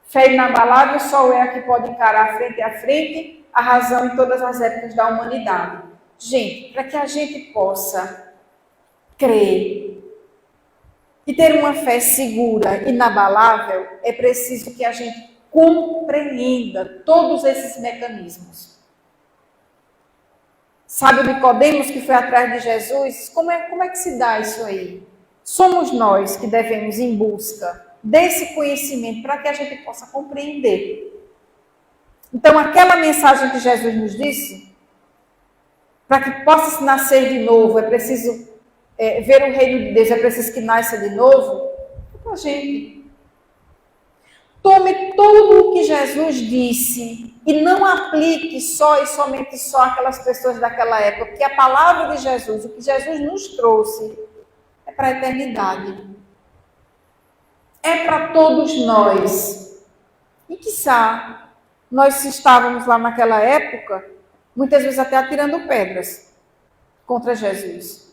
Fé inabalável só é a que pode encarar frente a frente a razão em todas as épocas da humanidade. Gente, para que a gente possa crer e ter uma fé segura, inabalável, é preciso que a gente compreenda todos esses mecanismos. Sabe o Nicodemos que foi atrás de Jesus? Como é que se dá isso aí? Somos nós que devemos ir em busca desse conhecimento para que a gente possa compreender. Então, aquela mensagem que Jesus nos disse, Para que possa nascer de novo, é preciso ver o reino de Deus, é preciso que nasça de novo. Então, gente, tome tudo o que Jesus disse e não aplique só e somente só aquelas pessoas daquela época, porque a palavra de Jesus, o que Jesus nos trouxe, é para a eternidade. É para todos nós. E quiçá, nós estávamos lá naquela época, muitas vezes até atirando pedras contra Jesus.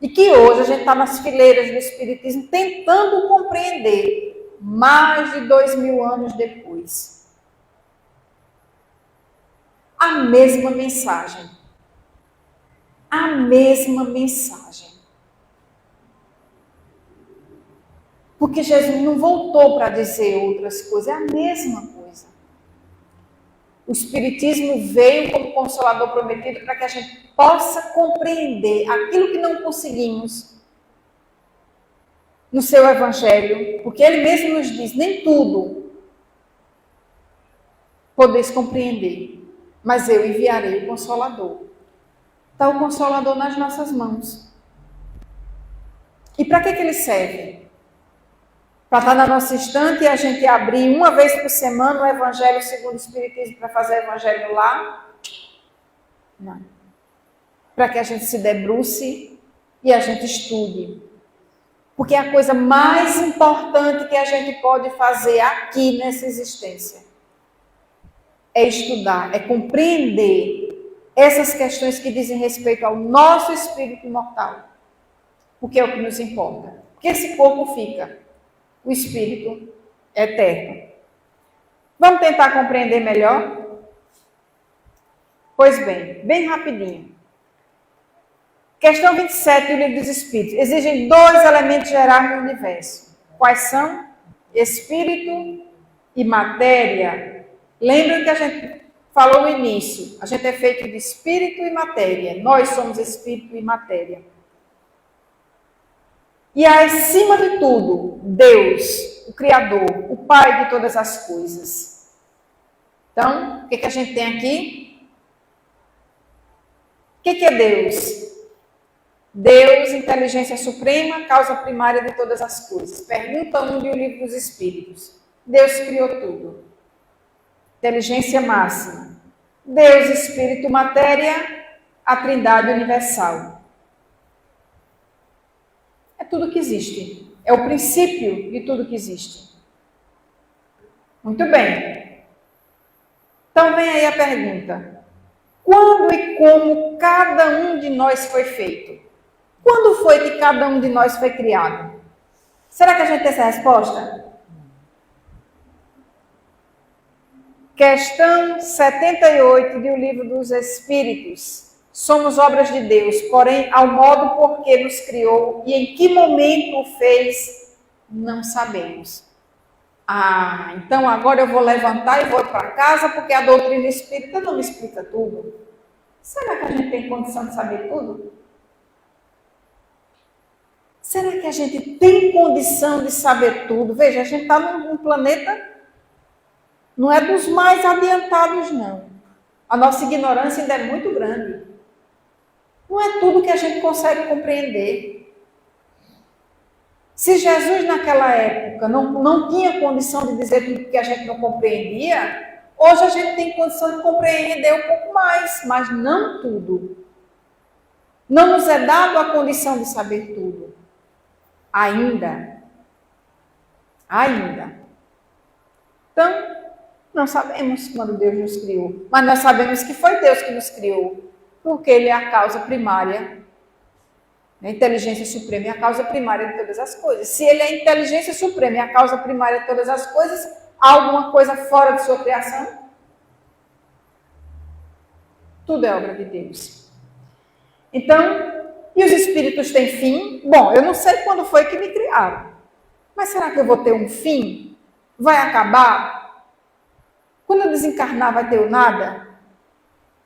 E que hoje a gente está nas fileiras do Espiritismo tentando compreender mais de 2000 anos depois. A mesma mensagem. A mesma mensagem. Porque Jesus não voltou para dizer outras coisas, é a mesma coisa. O Espiritismo veio como Consolador prometido para que a gente possa compreender aquilo que não conseguimos no seu Evangelho, porque ele mesmo nos diz, nem tudo podeis compreender, mas eu enviarei o Consolador. Está o Consolador nas nossas mãos. E para que ele serve? Para estar na nossa estante e a gente abrir uma vez por semana o Evangelho segundo o Espiritismo para fazer o Evangelho lá? Não. Para que a gente se debruce e a gente estude. Porque é a coisa mais importante que a gente pode fazer aqui nessa existência. É estudar, é compreender essas questões que dizem respeito ao nosso espírito imortal. Porque é o que nos importa. Porque esse corpo fica. O espírito é eterno. Vamos tentar compreender melhor? Pois bem rapidinho. Questão 27 do Livro dos Espíritos. Existem 2 elementos gerais no universo. Quais são? Espírito e matéria. Lembra que a gente falou no início. A gente é feito de espírito e matéria. Nós somos espírito e matéria. E acima de tudo, Deus, o Criador, o Pai de todas as coisas. Então, o que a gente tem aqui? O que é Deus? Deus, inteligência suprema, causa primária de todas as coisas. Pergunta 1 do Livro dos Espíritos. Deus criou tudo. Inteligência máxima. Deus, Espírito, matéria, a Trindade universal. É tudo que existe. É o princípio de tudo que existe. Muito bem. Então vem aí a pergunta. Quando e como cada um de nós foi feito? Quando foi que cada um de nós foi criado? Será que a gente tem essa resposta? Questão 78 do Livro dos Espíritos. Somos obras de Deus, porém, ao modo por que nos criou e em que momento o fez, não sabemos. Então agora eu vou levantar e vou para casa, porque a doutrina espírita não me explica tudo. Será que a gente tem condição de saber tudo? Será que a gente tem condição de saber tudo? Veja, a gente está num planeta, não é dos mais adiantados, não. A nossa ignorância ainda é muito grande. Não é tudo que a gente consegue compreender. Se Jesus naquela época não tinha condição de dizer tudo que a gente não compreendia, hoje a gente tem condição de compreender um pouco mais, mas não tudo. Não nos é dado a condição de saber tudo. Ainda. Então, não sabemos quando Deus nos criou, mas nós sabemos que foi Deus que nos criou. Porque ele é a causa primária, a inteligência suprema é a causa primária de todas as coisas. Se ele é a inteligência suprema e a causa primária de todas as coisas, há alguma coisa fora de sua criação? Tudo é obra de Deus. Então, e os espíritos têm fim? Bom, eu não sei quando foi que me criaram, mas será que eu vou ter um fim? Vai acabar? Quando eu desencarnar, vai ter o nada?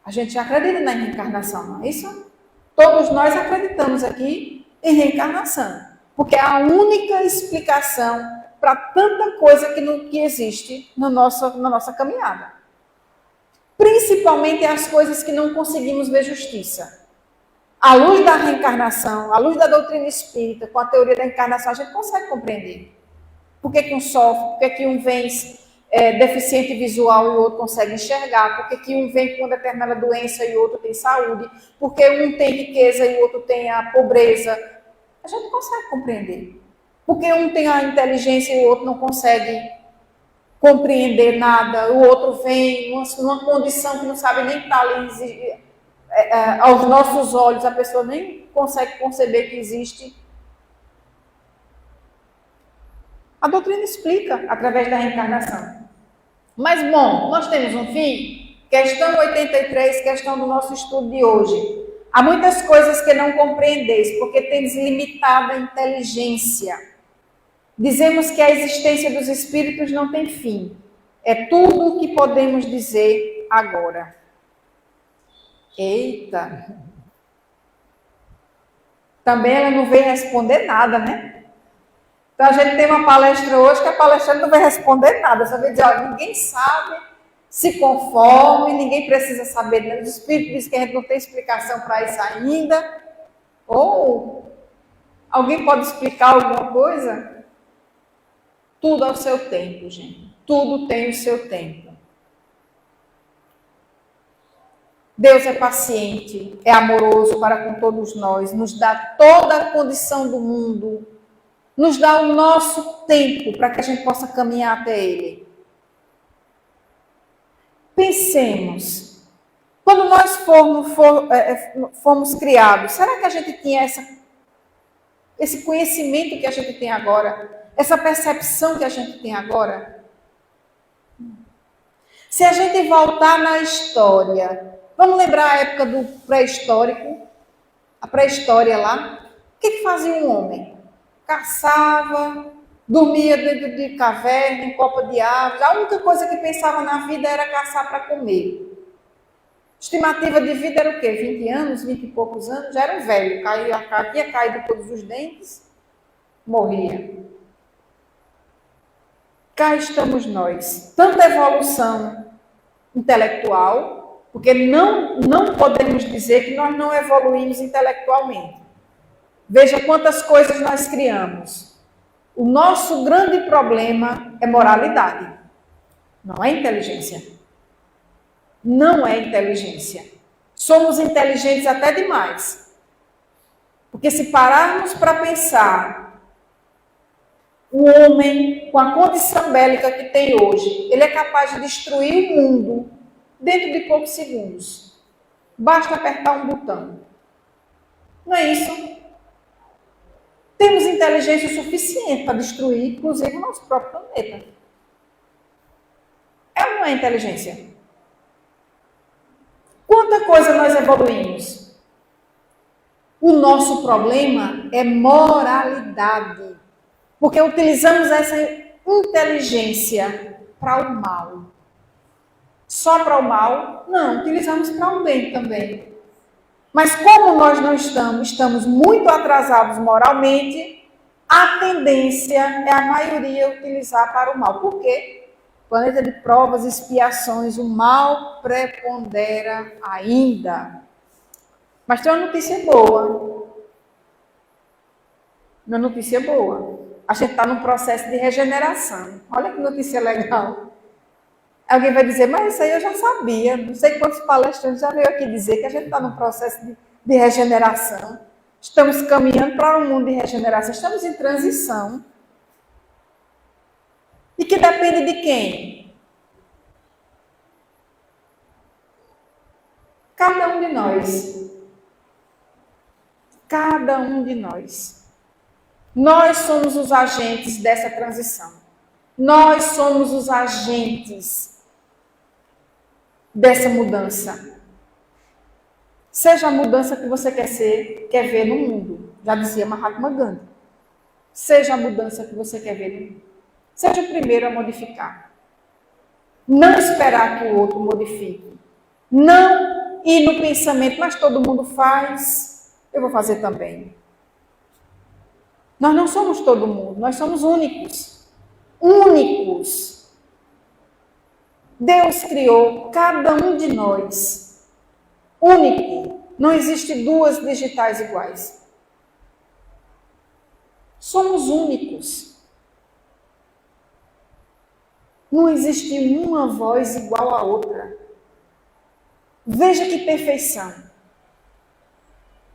A gente já acredita na reencarnação, não é isso? Todos nós acreditamos aqui em reencarnação, porque é a única explicação para tanta coisa que existe na nossa caminhada. principalmente as coisas que não conseguimos ver justiça. À luz da reencarnação, à luz da doutrina espírita, com a teoria da encarnação, a gente consegue compreender. Por que um sofre, por que um vem deficiente visual e o outro consegue enxergar, por que um vem com uma determinada doença e o outro tem saúde, por que um tem riqueza e o outro tem a pobreza. A gente consegue compreender. Por que um tem a inteligência e o outro não consegue compreender nada, o outro vem numa condição que não sabe nem estar ali, aos nossos olhos, a pessoa nem consegue conceber que existe. A doutrina explica através da reencarnação. Mas, bom, nós temos um fim. Questão 83, questão do nosso estudo de hoje. Há muitas coisas que não compreendeis, porque tendes limitada inteligência. Dizemos que a existência dos espíritos não tem fim. É tudo o que podemos dizer agora. Eita! Também ela não veio responder nada, né? Então a gente tem uma palestra hoje que a palestrante não vai responder nada. Só vai dizer, olha, ninguém sabe, se conforme, ninguém precisa saber. Né? Os espíritos dizem que a gente não tem explicação para isso ainda. Ou alguém pode explicar alguma coisa? Tudo ao seu tempo, gente. Tudo tem o seu tempo. Deus é paciente, é amoroso para com todos nós, nos dá toda a condição do mundo, nos dá o nosso tempo para que a gente possa caminhar até Ele. Pensemos, quando nós fomos criados, será que a gente tinha esse conhecimento que a gente tem agora? Essa percepção que a gente tem agora? Se a gente voltar na história, vamos lembrar a época do pré-histórico, a pré-história lá, o que fazia um homem? Caçava, dormia dentro de caverna, em copa de árvore. A única coisa que pensava na vida era caçar para comer. Estimativa de vida era o quê? 20 anos, 20 e poucos anos? Já era um velho, tinha caído todos os dentes, morria. Cá estamos nós. Tanta evolução intelectual, porque não podemos dizer que nós não evoluímos intelectualmente. Veja quantas coisas nós criamos. O nosso grande problema é moralidade, não é inteligência. Não é inteligência. Somos inteligentes até demais. Porque se pararmos para pensar, o homem, com a condição bélica que tem hoje, ele é capaz de destruir o mundo dentro de poucos segundos. Basta apertar um botão. Não é isso? Temos inteligência suficiente para destruir, inclusive, o nosso próprio planeta. É ou não é inteligência? Quanta coisa nós evoluímos? O nosso problema é moralidade. Porque utilizamos essa inteligência para o mal. Só para o mal? Não, utilizamos para o bem também. Mas como nós não estamos muito atrasados moralmente, a tendência é a maioria utilizar para o mal. Por quê? Planeta de provas e expiações, o mal prepondera ainda. Mas tem uma notícia boa. Uma notícia boa. A gente está num processo de regeneração. Olha que notícia legal. Alguém vai dizer, mas isso aí eu já sabia. Não sei quantos palestrantes já veio aqui dizer que a gente está num processo de regeneração. Estamos caminhando para um mundo de regeneração. Estamos em transição. E que depende de quem? Cada um de nós. Cada um de nós. Nós somos os agentes dessa transição. Nós somos os agentes dessa mudança. Seja a mudança que você quer ver no mundo. Já dizia Mahatma Gandhi. Seja a mudança que você quer ver no mundo. Seja o primeiro a modificar. Não esperar que o outro modifique. Não ir no pensamento, mas todo mundo faz, eu vou fazer também. Nós não somos todo mundo, nós somos únicos. Únicos. Deus criou cada um de nós único. Não existe duas digitais iguais. Somos únicos. Não existe uma voz igual à outra. Veja que perfeição.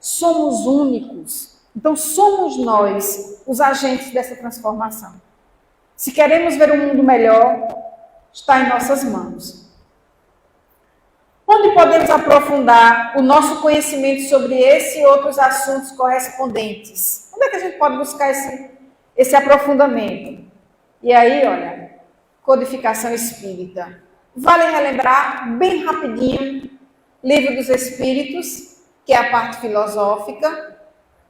Somos únicos. Então, somos nós os agentes dessa transformação. Se queremos ver um mundo melhor, está em nossas mãos. Onde podemos aprofundar o nosso conhecimento sobre esse e outros assuntos correspondentes? Onde é que a gente pode buscar esse aprofundamento? E aí, olha, codificação espírita. Vale relembrar, bem rapidinho, Livro dos Espíritos, que é a parte filosófica,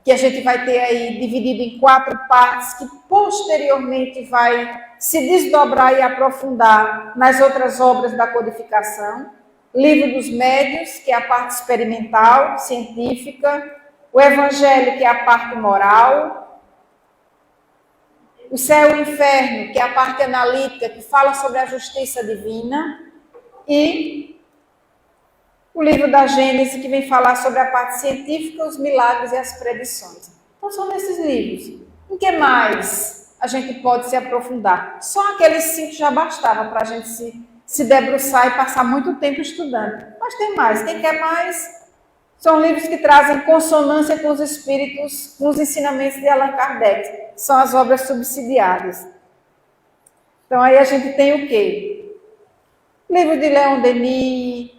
que a gente vai ter aí dividido em 4 partes, que posteriormente vai se desdobrar e aprofundar nas outras obras da codificação. Livro dos Médiuns, que é a parte experimental, científica. O Evangelho, que é a parte moral. O Céu e o Inferno, que é a parte analítica, que fala sobre a justiça divina. E o livro da Gênese, que vem falar sobre a parte científica, os milagres e as predições. Então, são nesses livros. Em que mais a gente pode se aprofundar? Só aqueles 5 já bastava para a gente se debruçar e passar muito tempo estudando. Mas tem mais. Quem quer mais? São livros que trazem consonância com os espíritos, com os ensinamentos de Allan Kardec. São as obras subsidiárias. Então, aí a gente tem o quê? Livro de Leon Denis,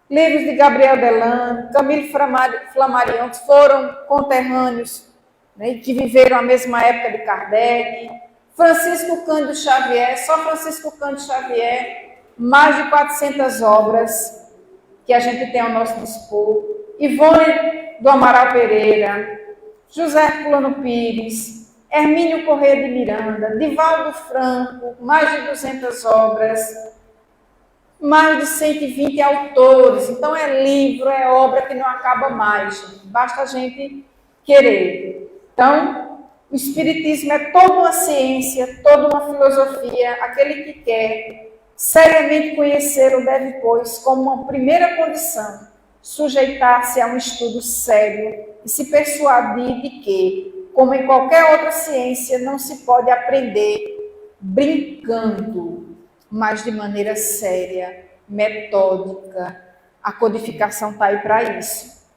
livros de Gabriel Delan, Camille Flammarion, que foram conterrâneos, né, que viveram a mesma época de Kardec. Francisco Cândido Xavier, só Francisco Cândido Xavier, mais de 400 obras que a gente tem ao nosso dispor. Ivone do Amaral Pereira, José Herculano Pires, Hermínio Corrêa de Miranda, Divaldo Franco, mais de 200 obras, mais de 120 autores. Então é livro, é obra que não acaba mais, gente. Basta a gente querer. Então, o Espiritismo é toda uma ciência, toda uma filosofia. Aquele que quer seriamente conhecê-lo deve, pois, como uma primeira condição, sujeitar-se a um estudo sério e se persuadir de que, como em qualquer outra ciência, não se pode aprender brincando, mas de maneira séria, metódica. A codificação está aí para isso.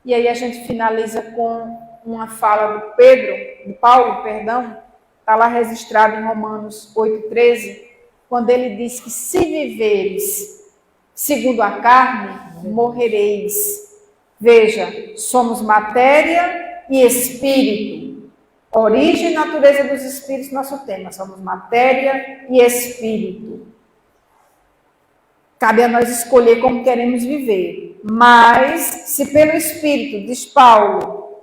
E aí a gente finaliza com uma fala de Paulo, está lá registrado em Romanos 8,13, quando ele diz que se viveres segundo a carne, morrereis. Veja, somos matéria e espírito. Origem e natureza dos espíritos, nosso tema. Somos matéria e espírito. Cabe a nós escolher como queremos viver. Mas, se pelo Espírito, diz Paulo,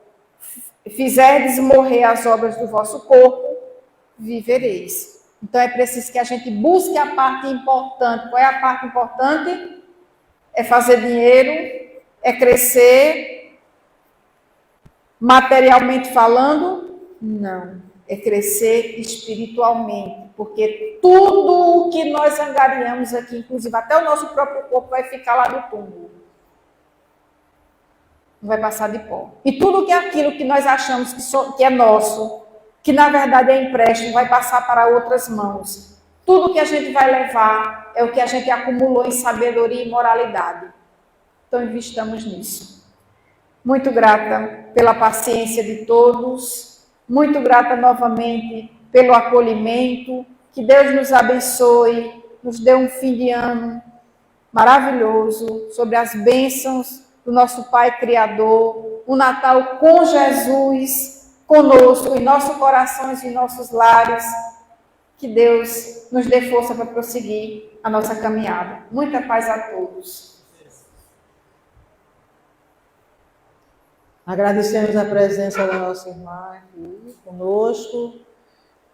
fizerdes morrer as obras do vosso corpo, vivereis. Então, é preciso que a gente busque a parte importante. Qual é a parte importante? É fazer dinheiro, é crescer, materialmente falando? Não. É crescer espiritualmente. Porque tudo o que nós angariamos aqui, inclusive até o nosso próprio corpo, vai ficar lá no túmulo. Não vai passar de pó. E tudo que é aquilo que nós achamos que é nosso, que na verdade é empréstimo, vai passar para outras mãos. Tudo que a gente vai levar é o que a gente acumulou em sabedoria e moralidade. Então, investamos nisso. Muito grata pela paciência de todos. Muito grata novamente pelo acolhimento. Que Deus nos abençoe, nos dê um fim de ano maravilhoso, sobre as bênçãos do nosso Pai Criador, um Natal com Jesus conosco, em nossos corações e em nossos lares. Que Deus nos dê força para prosseguir a nossa caminhada. Muita paz a todos. Agradecemos a presença da nossa irmã aqui conosco,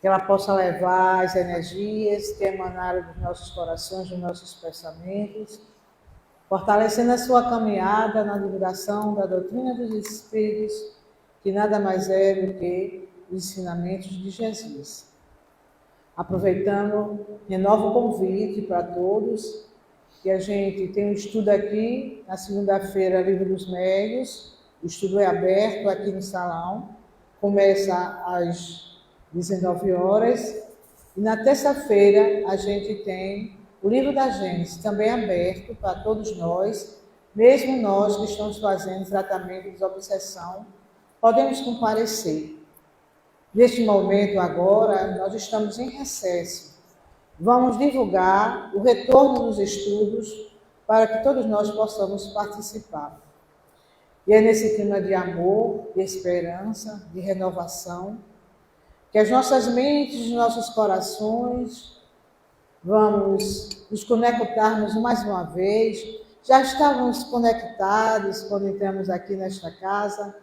que ela possa levar as energias que emanaram dos nossos corações, dos nossos pensamentos, fortalecendo a sua caminhada na divulgação da doutrina dos Espíritos, que nada mais é do que os ensinamentos de Jesus. Aproveitando, renovo o convite para todos, que a gente tem um estudo aqui, na segunda-feira, Livro dos Médios. O estudo é aberto aqui no salão, começa às 19 horas. E na terça-feira a gente tem o Livro da Gênesis, também aberto para todos nós, mesmo nós que estamos fazendo tratamento de desobsessão, podemos comparecer. Neste momento agora, nós estamos em recesso. Vamos divulgar o retorno dos estudos para que todos nós possamos participar. E é nesse clima de amor, de esperança, de renovação, que as nossas mentes e nossos corações vamos nos conectarmos mais uma vez. Já estávamos conectados quando entramos aqui nesta casa,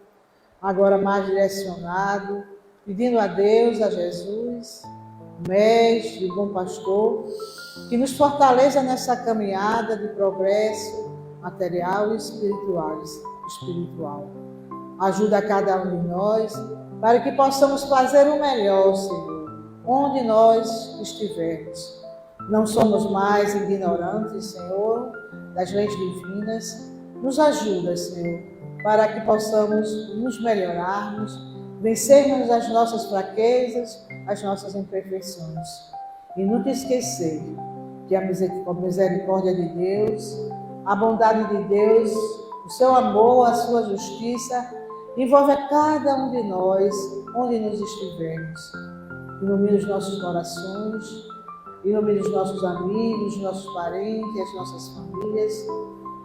agora mais direcionado, pedindo a Deus, a Jesus, o Mestre, o bom pastor, que nos fortaleça nessa caminhada de progresso material e espiritual. Ajuda a cada um de nós para que possamos fazer o melhor, Senhor, onde nós estivermos. Não somos mais ignorantes, Senhor, das leis divinas. Nos ajuda, Senhor, para que possamos nos melhorarmos, vencermos as nossas fraquezas, as nossas imperfeições. E nunca esquecer que a misericórdia de Deus, a bondade de Deus, o seu amor, a sua justiça, envolve a cada um de nós, onde nos estivermos. Ilumine os nossos corações, ilumine os nossos amigos, nossos parentes, as nossas famílias.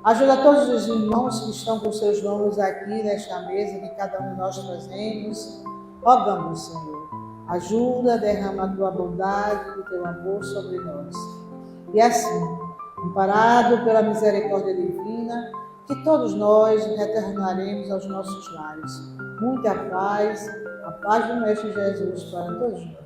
Ajuda todos os irmãos que estão com seus nomes aqui nesta mesa, que cada um de nós trazemos. Rogamos, Senhor, ajuda, derrama a tua bondade, o teu amor sobre nós. E assim, amparado pela misericórdia divina, que todos nós retornaremos aos nossos lares. Muita paz, a paz do Mestre Jesus para todos nós.